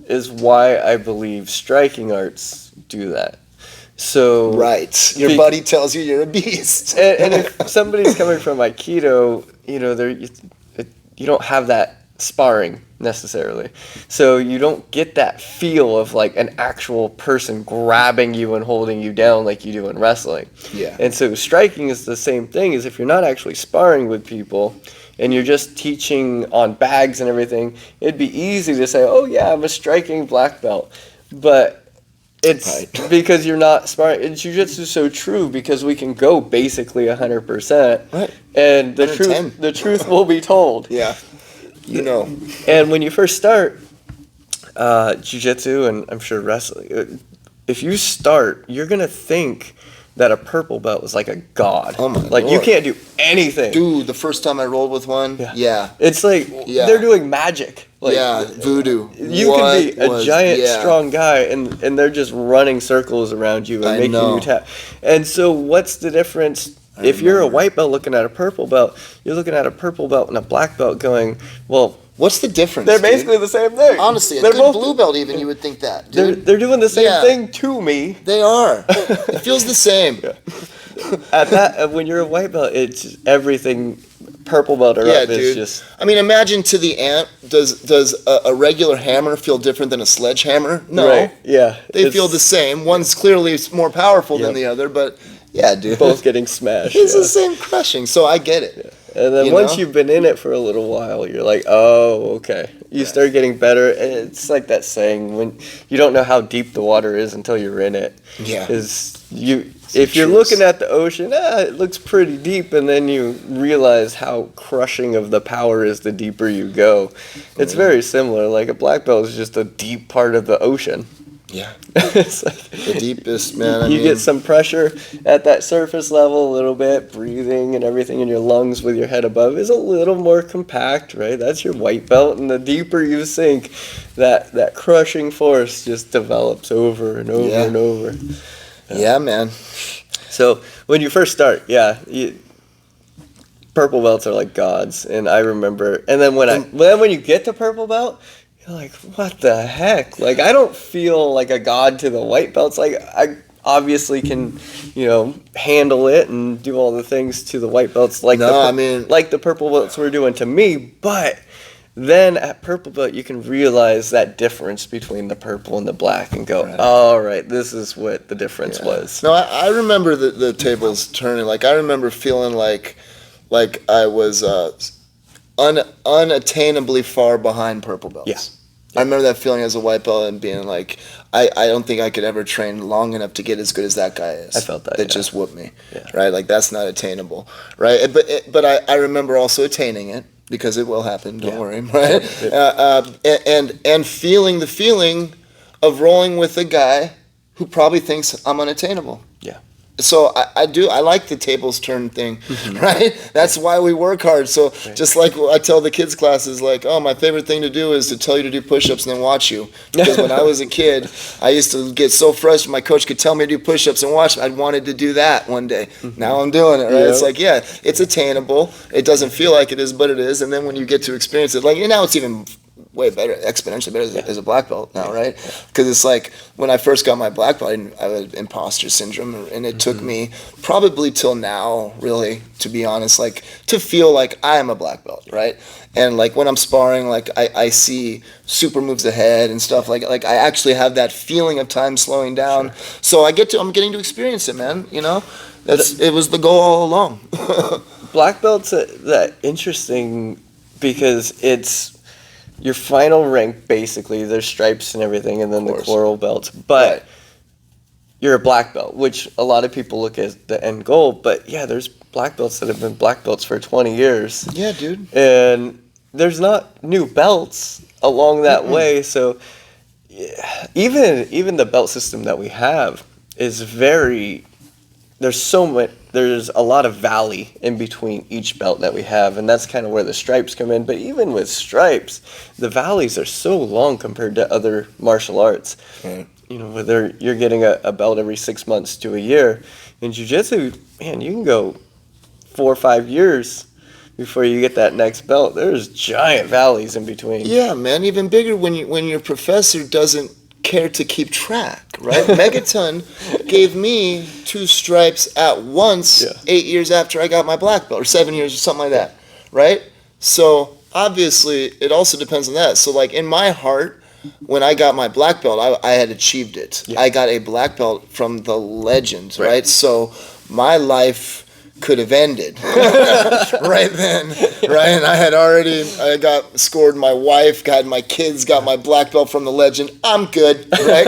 is why I believe striking arts do that. So Right. Your buddy tells you you're a beast. and if somebody's coming from Aikido, you don't have that sparring necessarily. So you don't get that feel of like an actual person grabbing you and holding you down like you do in wrestling. Yeah. And so striking is the same thing, as if you're not actually sparring with people and you're just teaching on bags and everything, it'd be easy to say, oh yeah, I'm a striking black belt. But it's Right. because you're not sparring. And jiu-jitsu is so true because we can go basically 100%. Right. And the 110. truth will be told. Yeah. You know. And when you first start jiu-jitsu, and I'm sure wrestling, if you start, you're going to think that a purple belt is like a god. Oh my Like, you Lord. can't do anything. Dude, the first time I rolled with one, yeah. It's like they're doing magic. Like, yeah, voodoo. You can be a giant, strong guy, and they're just running circles around you and I making know. you tap. And so, what's the difference? If you're a white belt looking at a purple belt, you're looking at a purple belt and a black belt going, well, What's the difference? they're dude? basically the same thing. Honestly, a they're good blue belt even, you would think that, dude. They're doing the same Yeah. thing to me. They are. It feels the same. When you're a white belt, it's everything. Purple belt or Yeah, up is dude. just. I mean, imagine to the ant, does a regular hammer feel different than a sledgehammer? No. Right. Yeah. They feel the same. One's clearly more powerful than Yep. the other, but yeah, dude. both getting smashed. It's yeah. the same crushing, so I get it. And then You once know? you've been in it for a little while, you're like, oh, okay. You start getting better. And it's like that saying, when you don't know how deep the water is until you're in it. Yeah. If you're truth. looking at the ocean, it looks pretty deep, and then you realize how crushing of the power is the deeper you go. It's very similar. Like a black belt is just a deep part of the ocean. Yeah. It's like, The deepest, man. you get some pressure at that surface level a little bit, breathing and everything in your lungs with your head above is a little more compact, right? That's your white belt, and the deeper you sink, that crushing force just develops over and over and over. Yeah, man. So when you first start, purple belts are like gods, and I remember. And then when you get to purple belt, you're like, what the heck? Like, I don't feel like a god to the white belts. Like, I obviously can, handle it and do all the things to the white belts like like the purple belts were doing to me. But then at purple belt, you can realize that difference between the purple and the black and go, all right, this is what the difference was. No, I remember the tables turning. Like, I remember feeling like I was unattainably far behind purple belts. Yeah. I remember that feeling as a white belt and being like, I don't think I could ever train long enough to get as good as that guy is. I felt that. That just whooped me. Yeah. Right? Like, that's not attainable. Right? But I remember also attaining it, because it will happen. Don't worry. Right? And feeling the feeling of rolling with a guy who probably thinks I'm unattainable. Yeah. So I like the tables turn thing, right? That's why we work hard. So just like I tell the kids classes, like, oh, my favorite thing to do is to tell you to do push-ups and then watch you. Because when I was a kid, I used to get so frustrated. My coach could tell me to do push-ups and watch me. I wanted to do that one day. Now I'm doing it, right? Yeah. It's like, it's attainable. It doesn't feel like it is, but it is. And then when you get to experience it, like, now it's even way better, exponentially better as a black belt now, right? Because it's like, when I first got my black belt, I had imposter syndrome, and it took me probably till now, really, to be honest, like, to feel like I am a black belt, right? And like, when I'm sparring, like, I see super moves ahead and stuff, like I actually have that feeling of time slowing down. So I'm getting to experience it, man, it was the goal all along. Black belt's that interesting because it's your final rank, basically. There's stripes and everything, and then the coral belts. But you're a black belt, which a lot of people look at the end goal. But yeah, there's black belts that have been black belts for 20 years. Yeah, dude. And there's not new belts along that way. So even the belt system that we have is very... There's a lot of valley in between each belt that we have, and that's kind of where the stripes come in. But even with stripes, the valleys are so long compared to other martial arts. Right. Whether you're getting a belt every 6 months to a year. In jiu-jitsu, man, you can go 4 or 5 years before you get that next belt. There's giant valleys in between. Yeah, man, even bigger when your professor doesn't care to keep track. right? Megaton gave me 2 stripes at once 8 years after I got my black belt, or 7 years or something like that, right? So obviously it also depends on that. So like in my heart, when I got my black belt, I had achieved it. Yeah. I got a black belt from the legend, right? So my life could have ended right then, right? And I got scored my wife, got my kids, got my black belt from the legend. I'm good, right?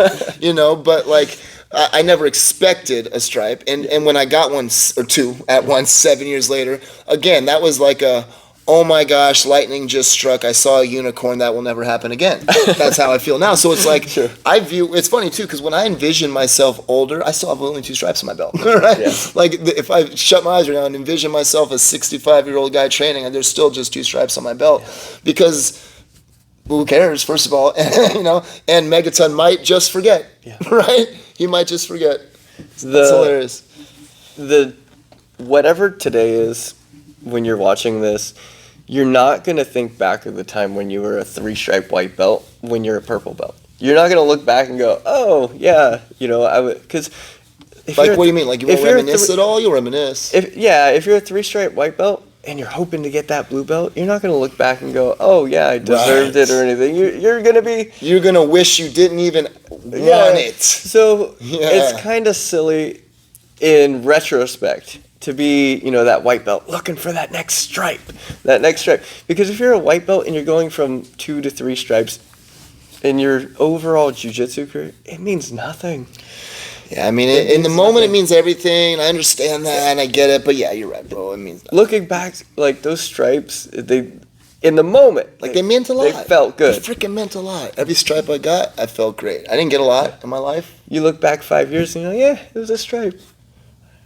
But like I never expected a stripe. And when I got one or two at once 7 years later, again, that was like oh my gosh, lightning just struck. I saw a unicorn. That will never happen again. That's how I feel now. So it's like, sure. It's funny too, because when I envision myself older, I still have only 2 stripes on my belt, right? Yeah. Like if I shut my eyes right now and envision myself as a 65-year-old guy training, and there's still just 2 stripes on my belt, because who cares, first of all, and Megaton might just forget, right? He might just forget. That's hilarious. Whatever today is, when you're watching this, you're not going to think back of the time when you were a 3-stripe white belt when you're a purple belt. You're not going to look back and go, oh, yeah, I would, because... Like, what do you mean? Like, you won't reminisce at all? You'll reminisce. If you're a 3-stripe white belt and you're hoping to get that blue belt, you're not going to look back and go, oh, yeah, I deserved it or anything. You're going to be... You're going to wish you didn't even want it. So, it's kind of silly in retrospect to be, that white belt looking for that next stripe. Because if you're a white belt and you're going from 2 to 3 stripes in your overall jiu-jitsu career, it means nothing. Yeah, I mean, in the moment it means everything. I understand that and I get it, but yeah, you're right, bro. It means nothing. Looking back, like those stripes, in the moment, like they meant a lot. They felt good. They freaking meant a lot. Every stripe I got, I felt great. I didn't get a lot in my life. You look back 5 years and you're like, yeah, it was a stripe.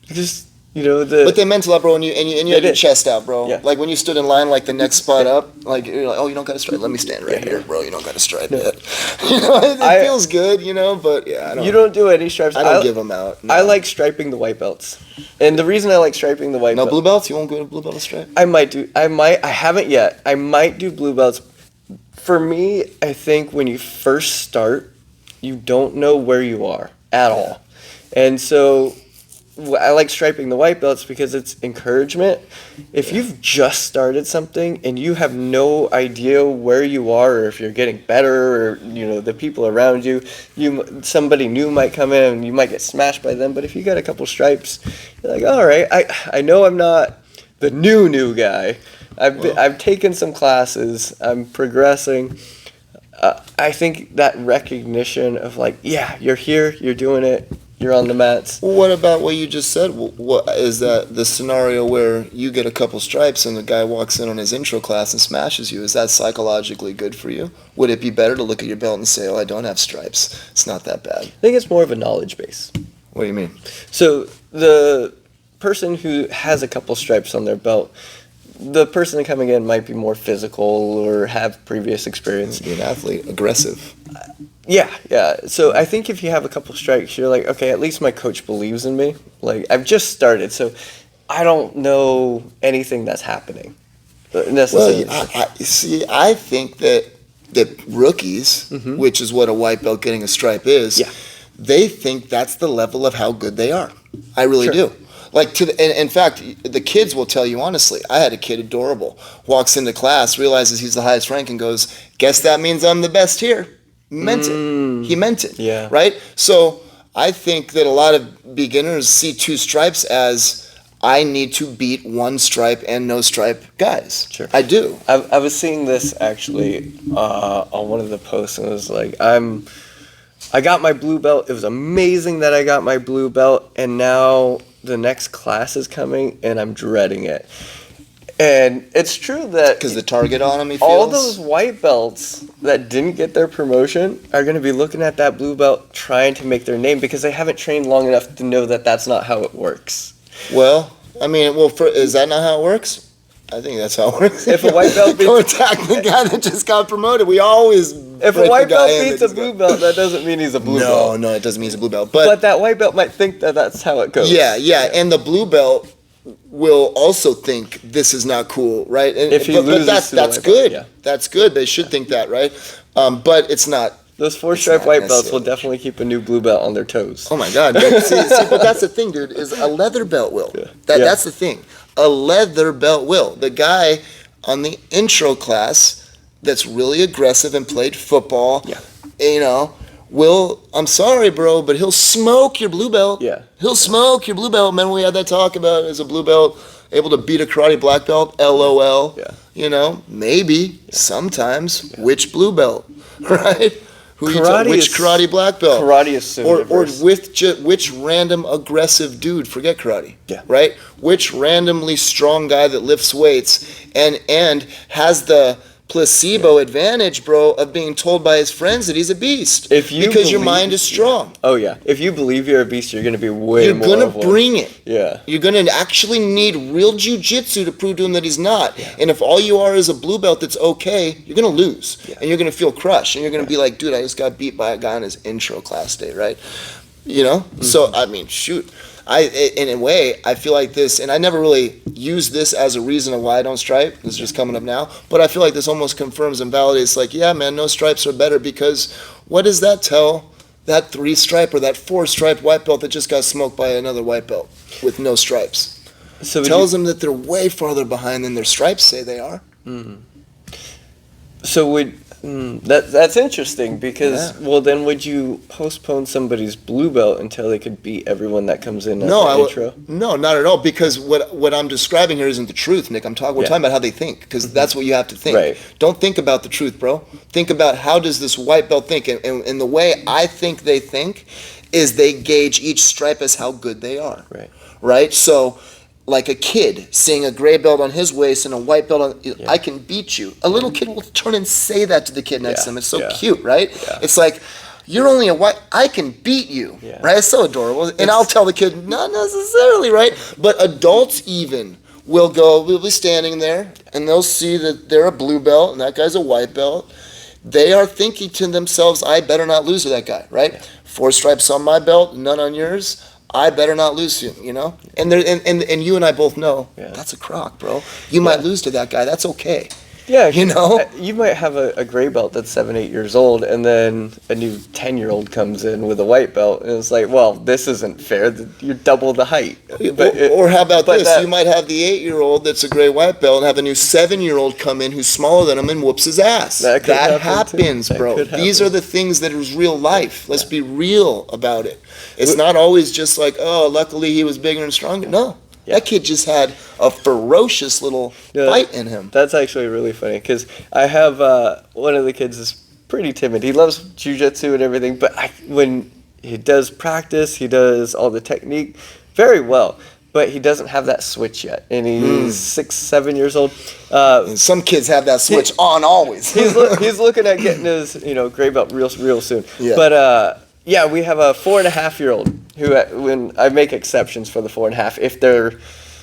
Just... But they meant a lot, bro, and you had your chest out, bro. Yeah. Like when you stood in line, like the next spot up, like you're like, oh, you don't got a stripe. Let me stand right here, bro. You don't got a stripe yet. It feels good, but yeah, you don't do any stripes. I don't give them out. No. I like striping the white belts, and the reason I like striping the white belts. No blue belts. You won't go to blue belt stripe. I haven't yet. I might do blue belts. For me, I think when you first start, you don't know where you are at all, and so. I like striping the white belts because it's encouragement. If you've just started something and you have no idea where you are or if you're getting better or, the people around you, somebody new might come in and you might get smashed by them. But if you got a couple stripes, you're like, all right, I know I'm not the new guy. I've taken some classes. I'm progressing. I think that recognition of like, yeah, you're here, you're doing it. You're on the mats. Well, what about what you just said? What is that the scenario where you get a couple stripes and the guy walks in on his intro class and smashes you? Is that psychologically good for you? Would it be better to look at your belt and say, oh, I don't have stripes. It's not that bad. I think it's more of a knowledge base. What do you mean? So the person who has a couple stripes on their belt, the person coming in might be more physical or have previous experience. Be an athlete, aggressive. Yeah. So I think if you have a couple strikes, you're like, okay, at least my coach believes in me. Like, I've just started, so I don't know anything that's happening. Well, I think that rookies, which is what a white belt getting a stripe is, they think that's the level of how good they are. I really do. Like in fact, the kids will tell you honestly. I had a kid, adorable, walks into class, realizes he's the highest rank, and goes, "Guess that means I'm the best here." Meant it. He meant it. Yeah. Right. So I think that a lot of beginners see 2 stripes as I need to beat 1 stripe and no stripe guys. Sure. I do. I was seeing this actually on one of the posts, and it was like, I got my blue belt. It was amazing that I got my blue belt, and now the next class is coming, and I'm dreading it. And it's true that... Because the target on him, he feels... All those white belts that didn't get their promotion are going to be looking at that blue belt trying to make their name because they haven't trained long enough to know that that's not how it works. Well, I mean, is that not how it works? I think that's how it works. If a white belt beats... Go attack the guy that just got promoted. We always... If a white belt beats a blue belt, that doesn't mean he's a blue belt. No, it doesn't mean he's a blue belt. But that white belt might think that that's how it goes. Yeah. And the blue belt will also think this is not cool, right? And, if he loses that's to the white good. Belt, yeah. That's good. They should think that, right? But it's not Those It's four-stripe not white belts will necessarily definitely keep a new blue belt on their toes. Oh my God! But that's the thing, dude. Is a leather belt will. Yeah. That's the thing. A leather belt will. The guy on the intro class that's really aggressive and played football. Yeah. You know, will. I'm sorry, bro, but he'll smoke your blue belt. Yeah. He'll smoke your blue belt. Remember we had that talk about is a blue belt able to beat a karate black belt? LOL. Yeah. You know, maybe sometimes. Which blue belt, right? Which karate black belt? Karate is so or diverse. which random aggressive dude? Forget karate. Yeah. Right. Which randomly strong guy that lifts weights and has the placebo advantage, bro, of being told by his friends that he's a beast. Because your mind is strong. Oh yeah. If you believe you're a beast, you're gonna be way You're more. gonna of one. bring it. Yeah. You're gonna actually need real jujitsu to prove to him that he's not. Yeah. And if all you are is a blue belt that's okay, you're gonna lose. Yeah. And you're gonna feel crushed. And you're gonna be like, dude, I just got beat by a guy on his intro class day, right? You know? Mm-hmm. So I mean, shoot. In a way, I feel like this, and I never really used this as a reason of why I don't stripe. This is just coming up now. But I feel like this almost confirms and validates, like, yeah, man, no stripes are better, because what does that tell that 3-stripe or that 4-stripe white belt that just got smoked by another white belt with no stripes? So Tells them that they're way farther behind than their stripes say they are. that's interesting because well then would you postpone somebody's blue belt until they could beat everyone that comes in as an intro? No, not at all. Because what I'm describing here isn't the truth, Nick. We're talking about how they think, because that's what you have to think. Right. Don't think about the truth, bro. Think about how does this white belt think, and the way I think they think is they gauge each stripe as how good they are. Right. Right. So, like a kid seeing a gray belt on his waist and a white belt on, I can beat you. A little kid will turn and say that to the kid next to him. It's so cute, right? Yeah. It's like, you're only a white, I can beat you, right? It's so adorable. And I'll tell the kid, not necessarily, right? But adults even will be standing there and they'll see that they're a blue belt and that guy's a white belt. They are thinking to themselves, I better not lose to that guy, right? Yeah. 4 stripes on my belt, none on yours. I better not lose you, you know? And you and I both know that's a crock, bro. You might lose to that guy. That's okay. Yeah, you know? You might have a gray belt that's 7, 8 years old, and then a new 10-year-old comes in with a white belt, and it's like, well, this isn't fair. You're double the height. Or how about this? You might have the 8-year-old that's a gray white belt and have a new 7-year-old come in who's smaller than him and whoops his ass. That happens, bro. These are the things that is real life. Let's be real about it. It's not always just like, oh, luckily he was bigger and stronger. No. That kid just had a ferocious little fight in him. That's actually really funny because I have one of the kids is pretty timid. He loves jiu-jitsu and everything, but when he does practice, he does all the technique very well. But he doesn't have that switch yet, and he's 6, 7 years old. And some kids have that switch on always. he's looking at getting his gray belt real soon. Yeah. But we have a 4.5-year-old who, when I make exceptions for the 4.5, if their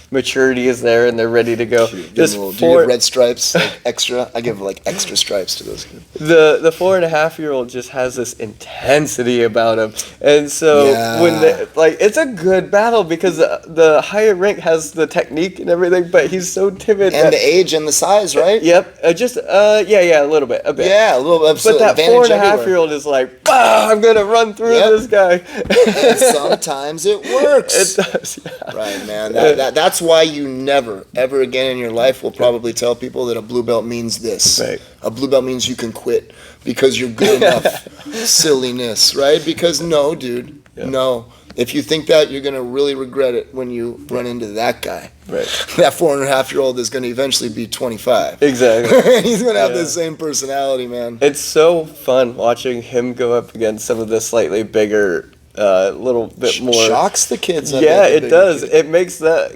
maturity is there and they're ready to go. Do you give red stripes, like extra? I give like extra stripes to those kids. The 4.5-year-old just has this intensity about him, and so when it's a good battle because the higher rank has the technique and everything, but he's so timid. And the age and the size, right? Yep. A little bit. Yeah, a little bit. But that 4.5-year-old is like, I'm gonna run through this guy. And sometimes it works. It does. Yeah. Right, man. That's why you never, ever again in your life will probably tell people that a blue belt means this. Right. A blue belt means you can quit because you're good enough. Silliness, right? Because no, dude, no. If you think that, you're going to really regret it when you run into that guy. Right. That 4.5-year-old is going to eventually be 25. Exactly. He's going to have the same personality, man. It's so fun watching him go up against some of the slightly bigger little bit more shocks the kids. It does. It makes that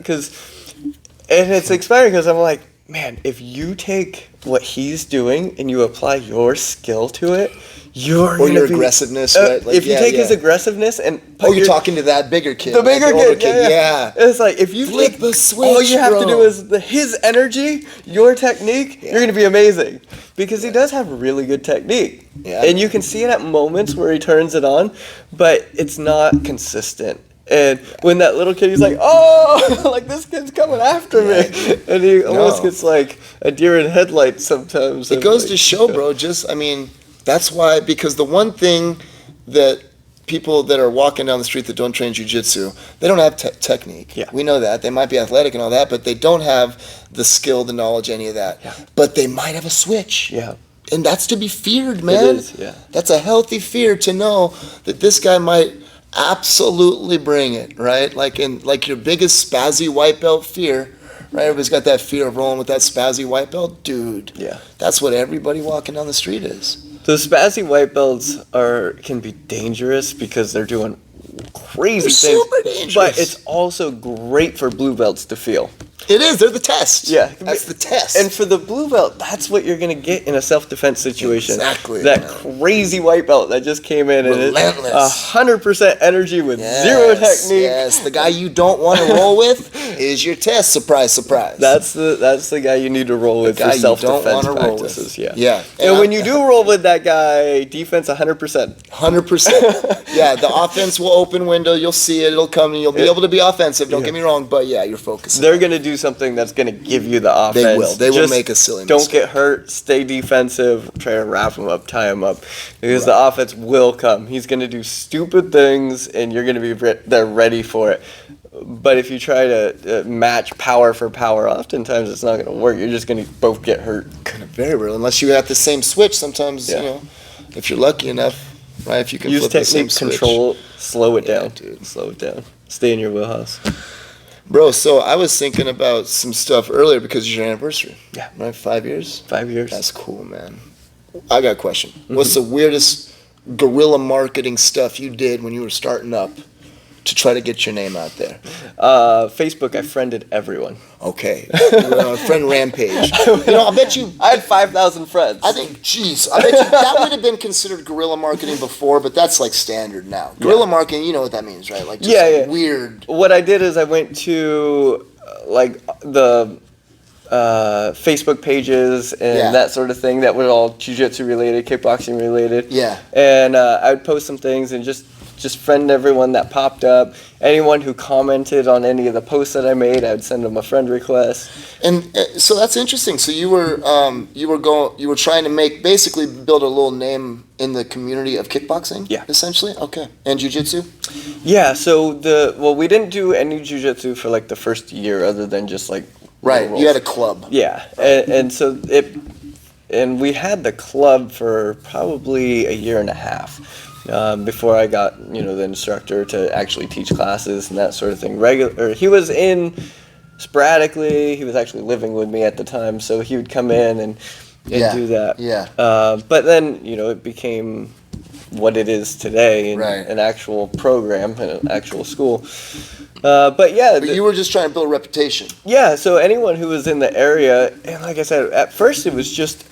and it's exciting because I'm like, man, if you take what he's doing and you apply your skill to it, your aggressiveness, right? Like, if you take his aggressiveness and you're talking to that bigger kid, the bigger kid, yeah. It's like if you flip the switch, all you have to do is his energy, your technique. You're gonna be amazing because he does have really good technique, and you can see it at moments where he turns it on, but it's not consistent. And when that little kid, he's like, oh, like this kid's coming after me. And he almost gets like a deer in headlights sometimes. It goes to show, bro, That's why, because the one thing that people that are walking down the street that don't train jiu-jitsu, they don't have technique. Yeah. We know that. They might be athletic and all that, but they don't have the skill, the knowledge, any of that. Yeah. But they might have a switch. Yeah. And that's to be feared, man. It is, yeah. That's a healthy fear to know that this guy might absolutely bring it, right? Like your biggest spazzy white belt fear, right? Everybody's got that fear of rolling with that spazzy white belt. Dude, Yeah. that's what everybody walking down the street is. The spazzy white belts can be dangerous because they're doing crazy things. Super dangerous. But it's also great for blue belts to feel. It is. They're the test. Yeah. That's the test. And for the blue belt, that's what you're going to get in a self-defense situation. Exactly. That man. crazy white belt that just came in Relentless. and it's 100% energy with zero technique. Yes, the guy you don't want to roll with is your test. Surprise, surprise. That's the guy you need to roll with for self-defense practices. Yeah. Yeah. And when you do roll with that guy, defense 100%. 100%. Yeah, the offense will open window. You'll see it. It'll come, and you'll be able to be offensive. Don't get me wrong, but yeah, you're focusing. They're going to do something that's going to give you the offense. They will. They will make a silly mistake. Don't get hurt. Stay defensive. Try to wrap them up, tie them up. Because the offense will come. He's going to do stupid things, and you're going to be there ready for it. But if you try to match power for power, oftentimes it's not going to work. You're just going to both get hurt. Very rare. Unless you have the same switch. Sometimes, if you're lucky enough, right, if you can use flip the same technique, switch. control, slow it down. Dude. Slow it down. Stay in your wheelhouse. Bro, so I was thinking about some stuff earlier because it's your anniversary. Yeah. Right? 5 years? 5 years. That's cool, man. I got a question. Mm-hmm. What's the weirdest guerrilla marketing stuff you did when you were starting up to try to get your name out there? Facebook, I friended everyone. Okay. You were on a friend rampage. I bet you... I had 5,000 friends. I bet you that would have been considered guerrilla marketing before, but that's like standard now. Guerrilla marketing, you know what that means, right? Like just weird. What I did is I went to the Facebook pages and that sort of thing that were all jiu-jitsu related, kickboxing related. Yeah. And I would post some things and just friend everyone that popped up. Anyone who commented on any of the posts that I made, I'd send them a friend request. And so that's interesting. So you were trying to basically build a little name in the community of kickboxing. Yeah. Essentially. Okay. And jiu-jitsu. Yeah. So we didn't do any jiu-jitsu for like the first year, other than just like right. rolls. You had a club. Yeah. And so and we had the club for probably a year and a half. Before I got, the instructor to actually teach classes and that sort of thing. He was in sporadically. He was actually living with me at the time, so he would come in and do that. Yeah. But then, it became what it is today, an actual program, an actual school. But you were just trying to build a reputation. Yeah. So anyone who was in the area, and like I said, at first it was just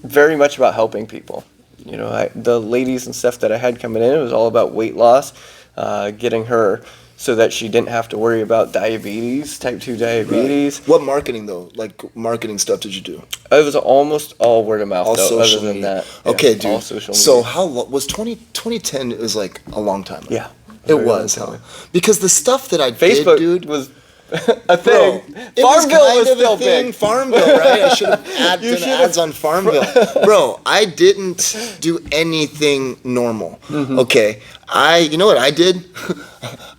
very much about helping people. The ladies and stuff that I had coming in, it was all about weight loss, getting her so that she didn't have to worry about diabetes, type 2 diabetes. Right. What marketing, though? Like, marketing stuff did you do? It was almost all word of mouth, all though, social other than media. that. Okay, yeah, dude. All social media. So how was 2010? It was like a long time ago. Yeah. It was, huh? Because the stuff that I Facebook did, dude, was a thing. Farmville was still big. Farmville, right? I should have done ads on Farmville. Bro, I didn't do anything normal. Mm-hmm. Okay. You know what I did?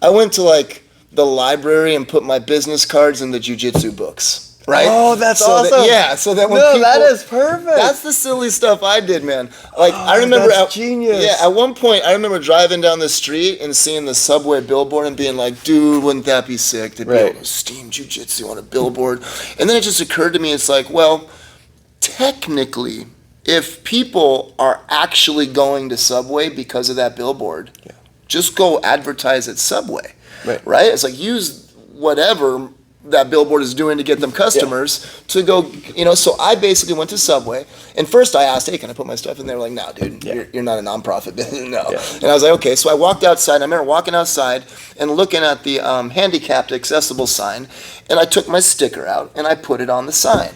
I went to like the library and put my business cards in the jiu-jitsu books. Right? Oh, that's awesome. So that when people... that is perfect. That's the silly stuff I did, man. Like, I remember... That's genius. Yeah, at one point, I remember driving down the street and seeing the Subway billboard and being like, dude, wouldn't that be sick to be able to steam jiu-jitsu on a billboard? And then it just occurred to me, it's like, well, technically, if people are actually going to Subway because of that billboard, just go advertise at Subway. Right? It's like, use whatever that billboard is doing to get them customers to go, so I basically went to Subway, and first I asked, hey, can I put my stuff in there? Like, no, dude, you're not a nonprofit business, no. Yeah. And I was like, okay, so I walked outside, and I remember walking outside and looking at the handicapped accessible sign, and I took my sticker out, and I put it on the sign.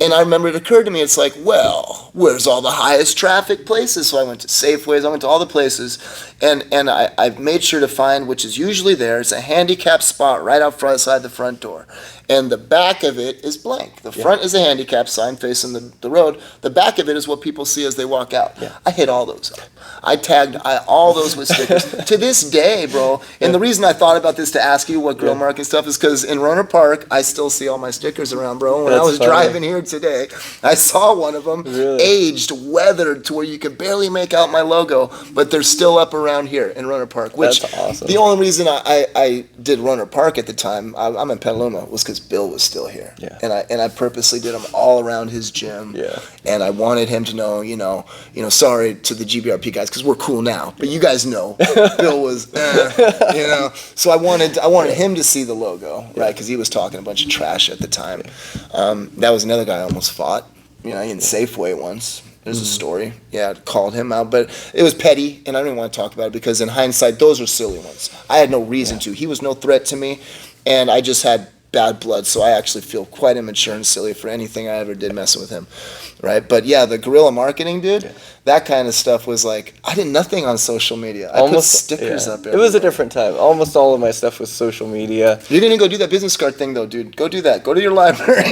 And I remember it occurred to me, it's like, well, where's all the highest traffic places? So I went to Safeways, I went to all the places, and I made sure to find, which is usually there, it's a handicap spot right outside the front door. And the back of it is blank. The front is a handicap sign facing the road. The back of it is what people see as they walk out. Yeah. I hit all those up. I tagged all those with stickers. To this day, bro, and the reason I thought about this to ask you what grill marking stuff is because in Roner Park, I still see all my stickers around, bro. When I was driving here today, I saw one of them, aged, weathered, to where you could barely make out my logo, but they're still up around here in Roner Park. Which, that's awesome. The only reason I did Roner Park at the time, I'm in Petaluma, was because Bill was still here. Yeah. And I purposely did them all around his gym. Yeah. And I wanted him to know, you know, sorry to the GBRP guys, because we're cool now, but you guys know Bill was, you know. So I wanted him to see the logo, right? Because he was talking a bunch of trash at the time. That was another guy I almost fought, you know, in Safeway once. There's a story. Yeah, I called him out, but it was petty, and I didn't want to talk about it because in hindsight, those are silly ones. I had no reason to. He was no threat to me, and I just had bad blood, so I actually feel quite immature and silly for anything I ever did messing with him, right? But yeah, the guerrilla marketing, dude, that kind of stuff was like, I did nothing on social media. I put stickers up everywhere. It was a different time. Almost all of my stuff was social media. You didn't go do that business card thing, though, dude. Go do that. Go to your library.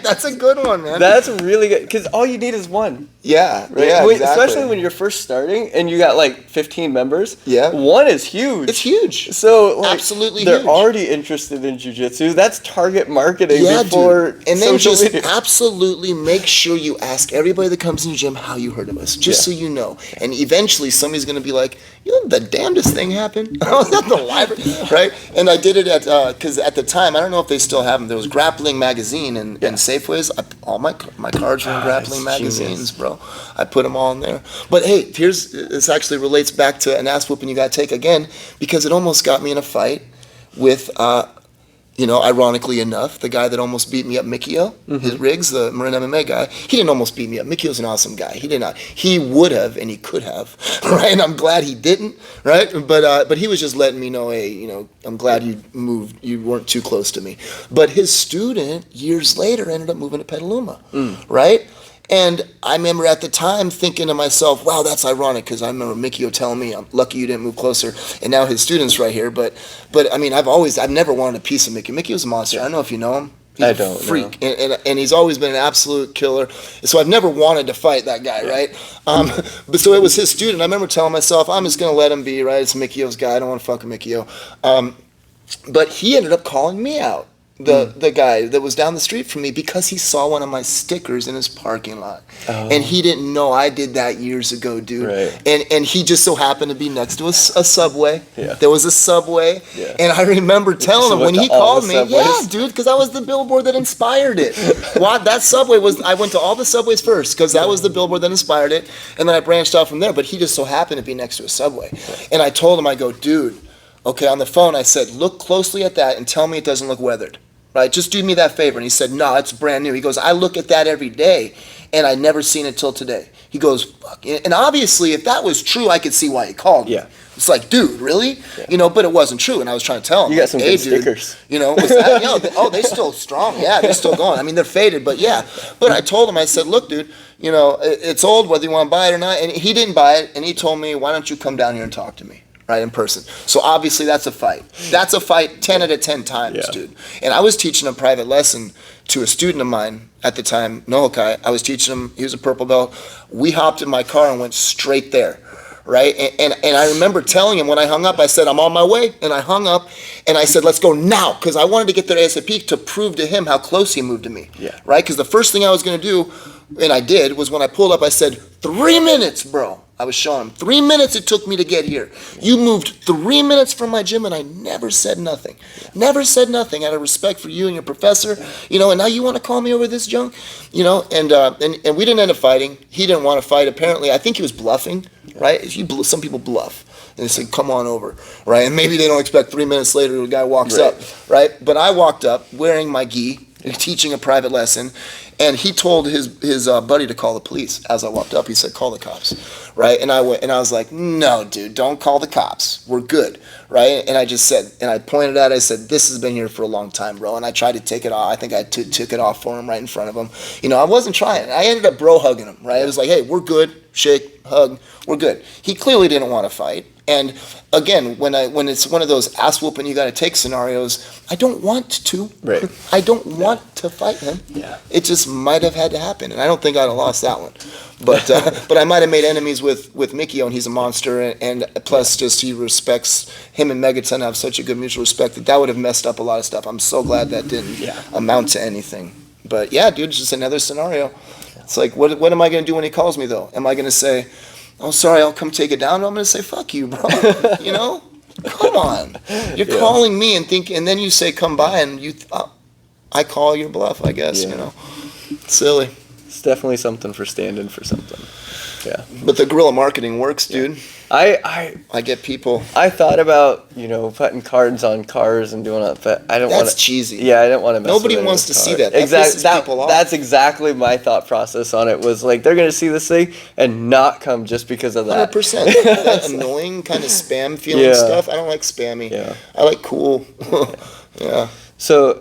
That's a good one, man. That's really good, because all you need is one. Yeah, right? Yeah, exactly. Especially when you're first starting and you got like 15 members. Yeah. One is huge. It's huge. So like, absolutely they're huge. already interested in jiu-jitsu. That's target marketing dude. before And then social just media. absolutely make sure you ask everybody that comes in the gym how you heard of us, just so you know. And eventually somebody's going to be like, you know, the damnedest thing happened. I was at the library, right? And I did it at, because at the time, I don't know if they still have them, there was Grappling Magazine and Safeways. All my cards were in Grappling Magazines, bro. I put them all in there. But hey, this actually relates back to an ass whooping you got to take again, because it almost got me in a fight with, you know, ironically enough, the guy that almost beat me up, Mikio, his Riggs, the Marin MMA guy, he didn't almost beat me up. Mikio's an awesome guy. He did not. He would have, and he could have, right? And I'm glad he didn't, right? But he was just letting me know, hey, you know, I'm glad you weren't too close to me. But his student, years later, ended up moving to Petaluma, right? And I remember at the time thinking to myself, wow, that's ironic, because I remember Mikio telling me, I'm lucky you didn't move closer, and now his student's right here. But I mean, I've never wanted a piece of Mikio. Mikio's a monster. I don't know if you know him. He's a freak, and he's always been an absolute killer. So I've never wanted to fight that guy, right? But so it was his student. I remember telling myself, I'm just gonna let him be, right? It's Mikio's guy. I don't want to fuck with Mikio. But he ended up calling me out. The guy that was down the street from me, because he saw one of my stickers in his parking lot. And he didn't know I did that years ago, dude. Right. And he just so happened to be next to a Subway. Yeah. There was a Subway. Yeah. And I remember telling him when he called me, dude, because that was the billboard that inspired it. That Subway was, I went to all the Subways first, because that was the billboard that inspired it. And then I branched out from there, but he just so happened to be next to a Subway. And I told him, I go, dude, okay, on the phone, I said, look closely at that and tell me it doesn't look weathered. Right, just do me that favor. And he said, no, it's brand new. He goes, I look at that every day, and I never seen it till today. He goes, fuck. And obviously, if that was true, I could see why he called me. Yeah. It's like, dude, really? Yeah. You know, but it wasn't true. And I was trying to tell him. You got some hey, good dude, stickers. You know, was that, you know, they still strong. Yeah, they're still going. I mean, they're faded, but yeah. But I told him, I said, look, dude, you know, it's old, whether you want to buy it or not. And he didn't buy it, and he told me, why don't you come down here and talk to me? Right, in person. So obviously that's a fight. That's a fight 10 out of 10 times, dude. And I was teaching a private lesson to a student of mine at the time, Nohokai. I was teaching him, he was a purple belt. We hopped in my car and went straight there, right? And I remember telling him when I hung up, I said, I'm on my way. And I hung up and I said, let's go now, because I wanted to get there ASAP to prove to him how close he moved to me, right? Because the first thing I was going to do, and I did, was when I pulled up, I said, 3 minutes, bro. I was showing him 3 minutes it took me to get here. You moved 3 minutes from my gym, and I never said nothing. Never said nothing out of respect for you and your professor, you know. And now you want to call me over this junk, you know. And we didn't end up fighting. He didn't want to fight. Apparently, I think he was bluffing, right? Some people bluff. And they say, come on over, right? And maybe they don't expect 3 minutes later the guy walks up, right? But I walked up wearing my gi, teaching a private lesson, And he told his buddy to call the police. As I walked up, he said, "Call the cops," right? And I went, and I was like, "No, dude, don't call the cops. We're good." Right? And I just said, and I pointed out, I said, "This has been here for a long time, bro." And I tried to take it off. I think I took it off for him right in front of him. You know, I wasn't trying. I ended up bro hugging him, right? It was like, "Hey, we're good." Shake, hug, we're good. He clearly didn't want to fight. And again, when it's one of those ass whooping you got to take scenarios, I don't want to. Right. I don't want to fight him. Yeah. It just might have had to happen, and I don't think I'd have lost that one. But but I might have made enemies with Mikio, and he's a monster, and plus just he respects him and Megaton have such a good mutual respect that would have messed up a lot of stuff. I'm so glad that didn't amount to anything. But yeah, dude, it's just another scenario. It's like, what am I going to do when he calls me, though? Am I going to say, "Oh, sorry, I'll come take it down"? Or I'm going to say, "Fuck you, bro." You know? Come on. You're calling me and then you say, "Come by," and I call your bluff, I guess, you know? Silly. It's definitely something for standing for something. Yeah. But the guerrilla marketing works, dude. I get people. I thought about, putting cards on cars and doing that, but I don't want to. That's cheesy. Yeah, I don't want to mess Nobody with wants to see cars. that. That Exactly. pisses people off. That's exactly my thought process on it. Was like they're gonna see this thing and not come just because of that. 100%. That annoying kind of spam feeling stuff. I don't like spammy. Yeah. I like cool. Yeah. So,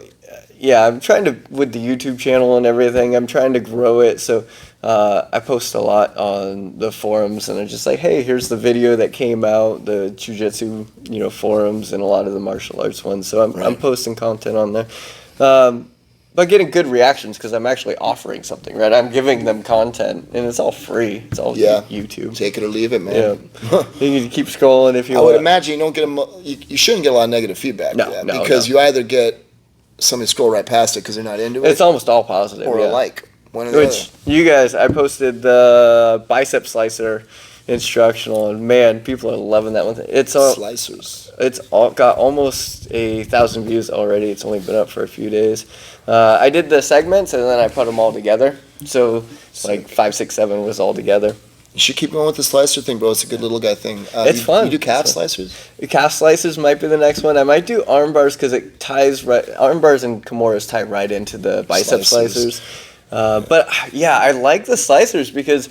I'm trying to, with the YouTube channel and everything, I'm trying to grow it. So I post a lot on the forums, and I'm just like, hey, here's the video that came out, the jiu-jitsu, forums, and a lot of the martial arts ones. So I'm posting content on there. But getting good reactions because I'm actually offering something, right? I'm giving them content, and it's all free. It's all YouTube. Take it or leave it, man. Yeah. You can keep scrolling if you want. I would imagine you don't get you shouldn't get a lot of negative feedback. No, because you either get somebody scroll right past it because they're not into it. It's almost all positive. Or a like. One or the other. You guys, I posted the bicep slicer instructional, and man, people are loving that one. It's all slicers. It's all got almost 1,000 views already. It's only been up for a few days. I did the segments and then I put them all together. So like 5, 6, 7 was all together. You should keep going with the slicer thing, bro. It's a good little guy thing. It's fun. You do calf slicers? Calf slicers might be the next one. I might do arm bars because it ties right. Arm bars and Kimuras tie right into the bicep slicers. But yeah, I like the slicers because,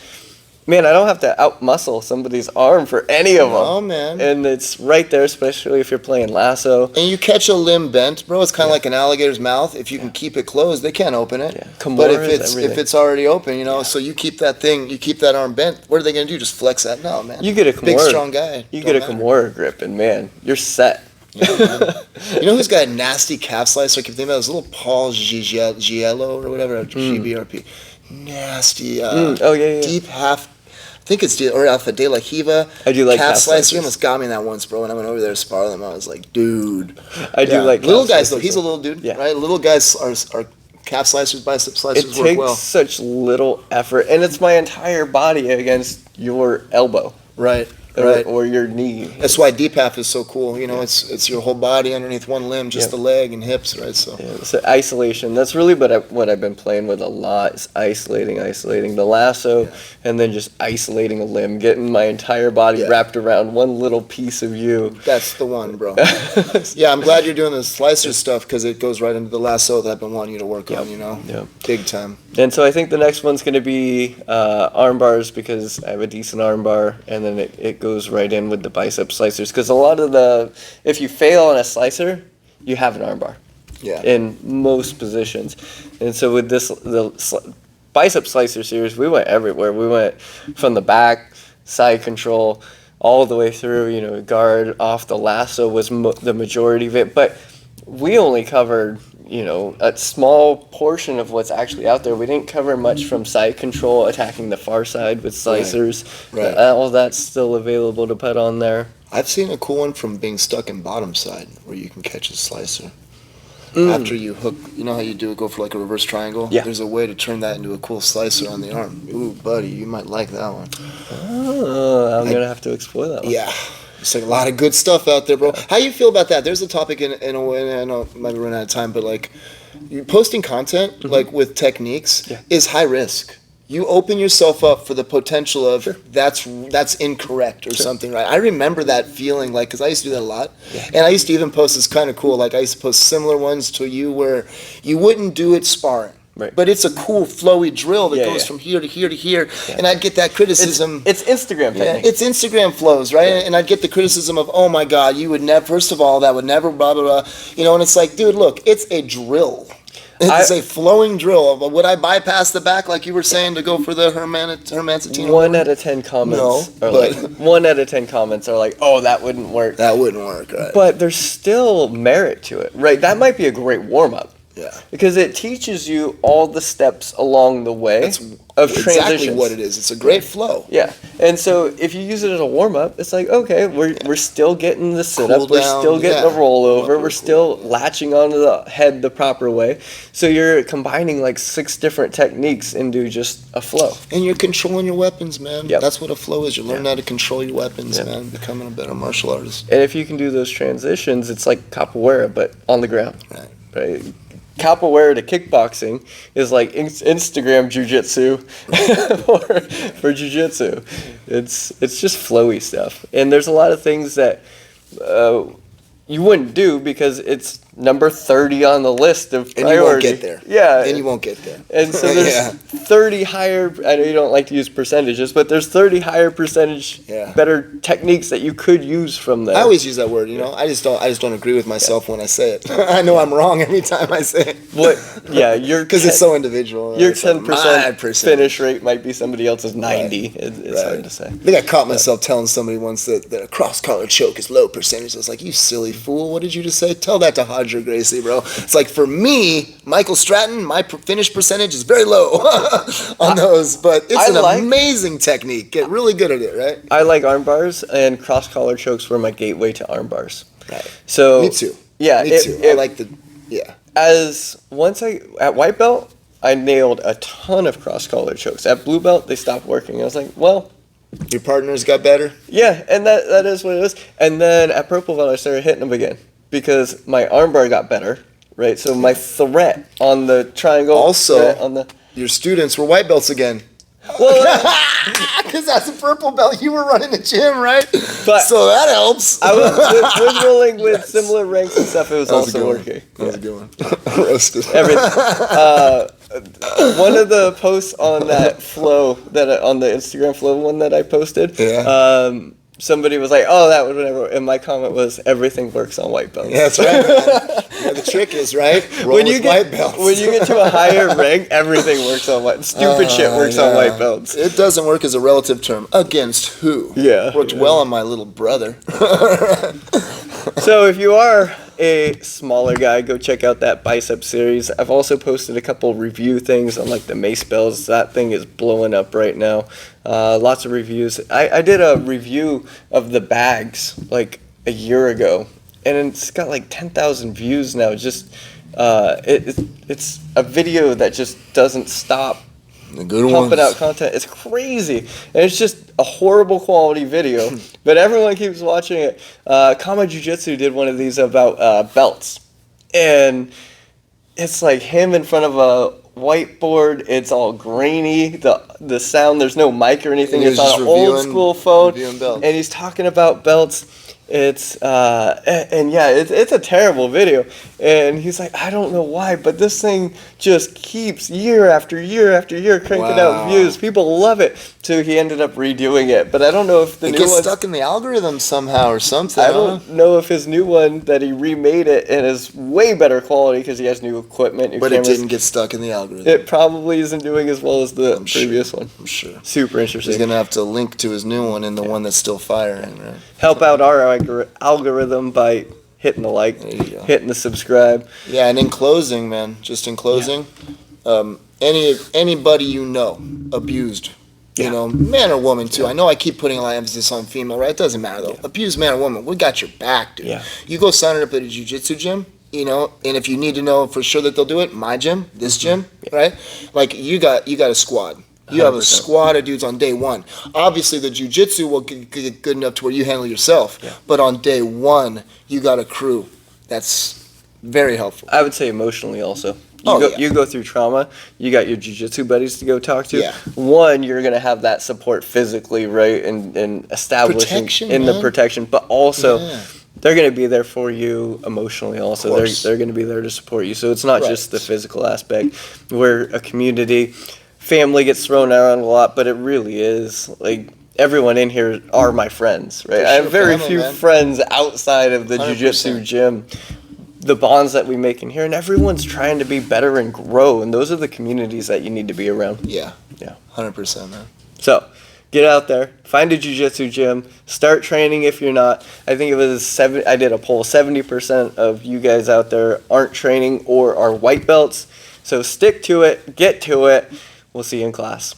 man, I don't have to out-muscle somebody's arm for any of them. Oh, man. And it's right there, especially if you're playing lasso. And you catch a limb bent, bro. It's kind of like an alligator's mouth. If you can keep it closed, they can't open it. Yeah. But Kimuras, if it's already open, so you keep that thing, you keep that arm bent, what are they going to do? Just flex that? No, man. You get a Kimura. Big, strong guy. You get a Kimura grip, and, man, you're set. Yeah, you know who's got a nasty calf slicer? I keep thinking about this little Paul Giello or whatever, GBRP. Nasty. Deep half. I think it's or Alpha De La Hiva. I do like calf calf slicer. slicers. You almost got me in that once, bro. When I went over there to spar them, I was like, dude. I do like little calf guys though. slicers. He's a little dude, right? Little guys are calf slicers, bicep slicers It work well. takes such little effort, and it's my entire body against your elbow. Right. Or your knee. That's why deep half is so cool. It's your whole body underneath one limb, just the leg and hips, right? So isolation. That's really what I've been playing with a lot is isolating the lasso, and then just isolating a limb, getting my entire body wrapped around one little piece of you. That's the one, bro. Yeah, I'm glad you're doing the slicer stuff because it goes right into the lasso that I've been wanting you to work on. Big time. And so I think the next one's going to be arm bars because I have a decent arm bar, and then it goes right in with the bicep slicers because a lot of if you fail on a slicer, you have an arm bar. In most positions. And so with the bicep slicer series, we went everywhere. We went from the back, side control, all the way through. Guard off the lasso was the majority of it, but we only covered a small portion of what's actually out there. We didn't cover much from side control, attacking the far side with slicers. Right. All that's still available to put on there. I've seen a cool one from being stuck in bottom side where you can catch a slicer. After you hook, you know how you do it, go for like a reverse triangle? Yeah. There's a way to turn that into a cool slicer on the arm. Ooh, buddy, you might like that one. Oh, I'm going to have to explore that one. Yeah. It's like a lot of good stuff out there, bro. How you feel about that? There's a topic in a way, I know I might be running out of time, but like posting content like with techniques is high risk. You open yourself up for the potential of that's incorrect or something, right? I remember that feeling because I used to do that a lot. And I used to even post, it's kind of cool, like I used to post similar ones to you where you wouldn't do it sparring. Right. But it's a cool flowy drill that Yeah, goes yeah. from here to here to here, and I'd get that criticism. It's Instagram Yeah, technique. it's Instagram flows, right? Yeah. And I'd get the criticism of, oh my God, you would never, first of all, that would never, blah, blah, blah. You know, and it's like, dude, look, it's a drill. It's a flowing drill. Would I bypass the back like you were saying to go for the Hermancettino? 1 out of 10 comments one out of 10 comments are like, oh, that wouldn't work. That wouldn't work, right? But there's still merit to it, right? That might be a great warm-up. Yeah. Because it teaches you all the steps along the way of transitions. Exactly what it is. It's a great flow. Yeah. And so if you use it as a warm-up, it's like, okay, we're still getting the sit-up. Cool We're down, still getting a rollover. We're Cool. still latching onto the head the proper way. So you're combining like 6 different techniques into just a flow. And you're controlling your weapons, man. Yep. That's what a flow is. You're learning how to control your weapons, man. Becoming a better martial artist. And if you can do those transitions, it's like capoeira, but on the ground. Right? Capoeira to kickboxing is like Instagram jiu-jitsu for jiu-jitsu. It's just flowy stuff. And there's a lot of things that you wouldn't do because it's number 30 on the list of priority. And you won't get there. Yeah. And you won't get there. And so there's 30 higher, I know you don't like to use percentages, but there's 30 higher percentage better techniques that you could use from there. I always use that word, you know. I just don't agree with myself when I say it. I know I'm wrong every time I say it. Because it's so individual. Your It's 10% finish rate might be somebody else's 90. Right. It's hard to say. I think I caught myself telling somebody once that a cross-collar choke is low percentage. I was like, you silly fool. What did you just say? Tell that to Hodger Gracie, bro. It's like, for me, Michael Stratton, my finish percentage is very low on those. But it's an amazing technique. Get really good at it, right? I like arm bars, and cross-collar chokes were my gateway to arm bars. Right. So, me too. Yeah. Me too. I like At white belt, I nailed a ton of cross-collar chokes. At blue belt, they stopped working. I was like, well, your partners got better? Yeah, and that is what it is. And then at purple belt, I started hitting them again because my armbar got better, right? So my threat on the triangle. Also, your students were white belts again. Well, because as a purple belt, you were running the gym, right? But so that helps. I was rolling with similar ranks and stuff. It was also working. That was a good one. Roasted. Everything. One of the posts on that flow, on the Instagram flow one that I posted, somebody was like, "Oh, that would never." And my comment was, "Everything works on white belts." Yeah, that's right. Man. The trick is when you get white belts. When you get to a higher rank, everything works on white. Stupid shit works on white belts. It doesn't work as a relative term. Against who? Yeah, worked well on my little brother. So if you are a smaller guy, go check out that bicep series. I've also posted a couple review things on like the mace bells. That thing is blowing up right now. Lots of reviews. I did a review of the bags like a year ago, and it's got like 10,000 views now. Just it's a video that just doesn't stop pumping out content. It's crazy, and it's just a horrible quality video, but everyone keeps watching it. Kama Jiu-Jitsu did one of these about belts, and it's like him in front of a whiteboard. It's all grainy. The sound, there's no mic or anything. It's on an old school phone, and he's talking about belts. It's it's a terrible video, and he's like, I don't know why, but this thing just keeps year after year after year cranking out views. People love it. So he ended up redoing it, but I don't know if the new one gets stuck in the algorithm somehow or something. I don't know if his new one that he remade it and is way better quality because he has new equipment, new cameras. It didn't get stuck in the algorithm. It probably isn't doing as well as the previous one. I'm sure. Super interesting. He's gonna have to link to his new one and the one that's still firing, right? Help out our algorithm by hitting the like, hitting the subscribe. Yeah, and in closing, man, anybody you know abused, you know, man or woman too. I know I keep putting a lot of emphasis on female, right? It doesn't matter though. Abused man or woman, we got your back, dude. Yeah. You go sign up at a jiu-jitsu gym, you know, and if you need to know for sure that they'll do it, my gym, this gym, right? Like you got a squad. You have a squad of dudes on day one. Obviously, the jiu-jitsu will get good enough to where you handle yourself. Yeah. But on day one, you got a crew. That's very helpful. I would say emotionally also. You go through trauma. You got your jiu-jitsu buddies to go talk to. Yeah. One, you're going to have that support physically, right, and establishing the protection. But also, they're going to be there for you emotionally also. They're going to be there to support you. So it's not Right. just the physical aspect. We're a community. Family gets thrown around a lot, but it really is. Like, everyone in here are my friends, right? For I have sure, very family, few man. friends outside of the 100%. jiu-jitsu gym. The bonds that we make in here, and everyone's trying to be better and grow, and those are the communities that you need to be around. Yeah. Yeah. 100%, man. So, get out there, find a jiu-jitsu gym, start training if you're not. I think it was I did a poll, 70% of you guys out there aren't training or are white belts. So stick to it, get to it. We'll see you in class.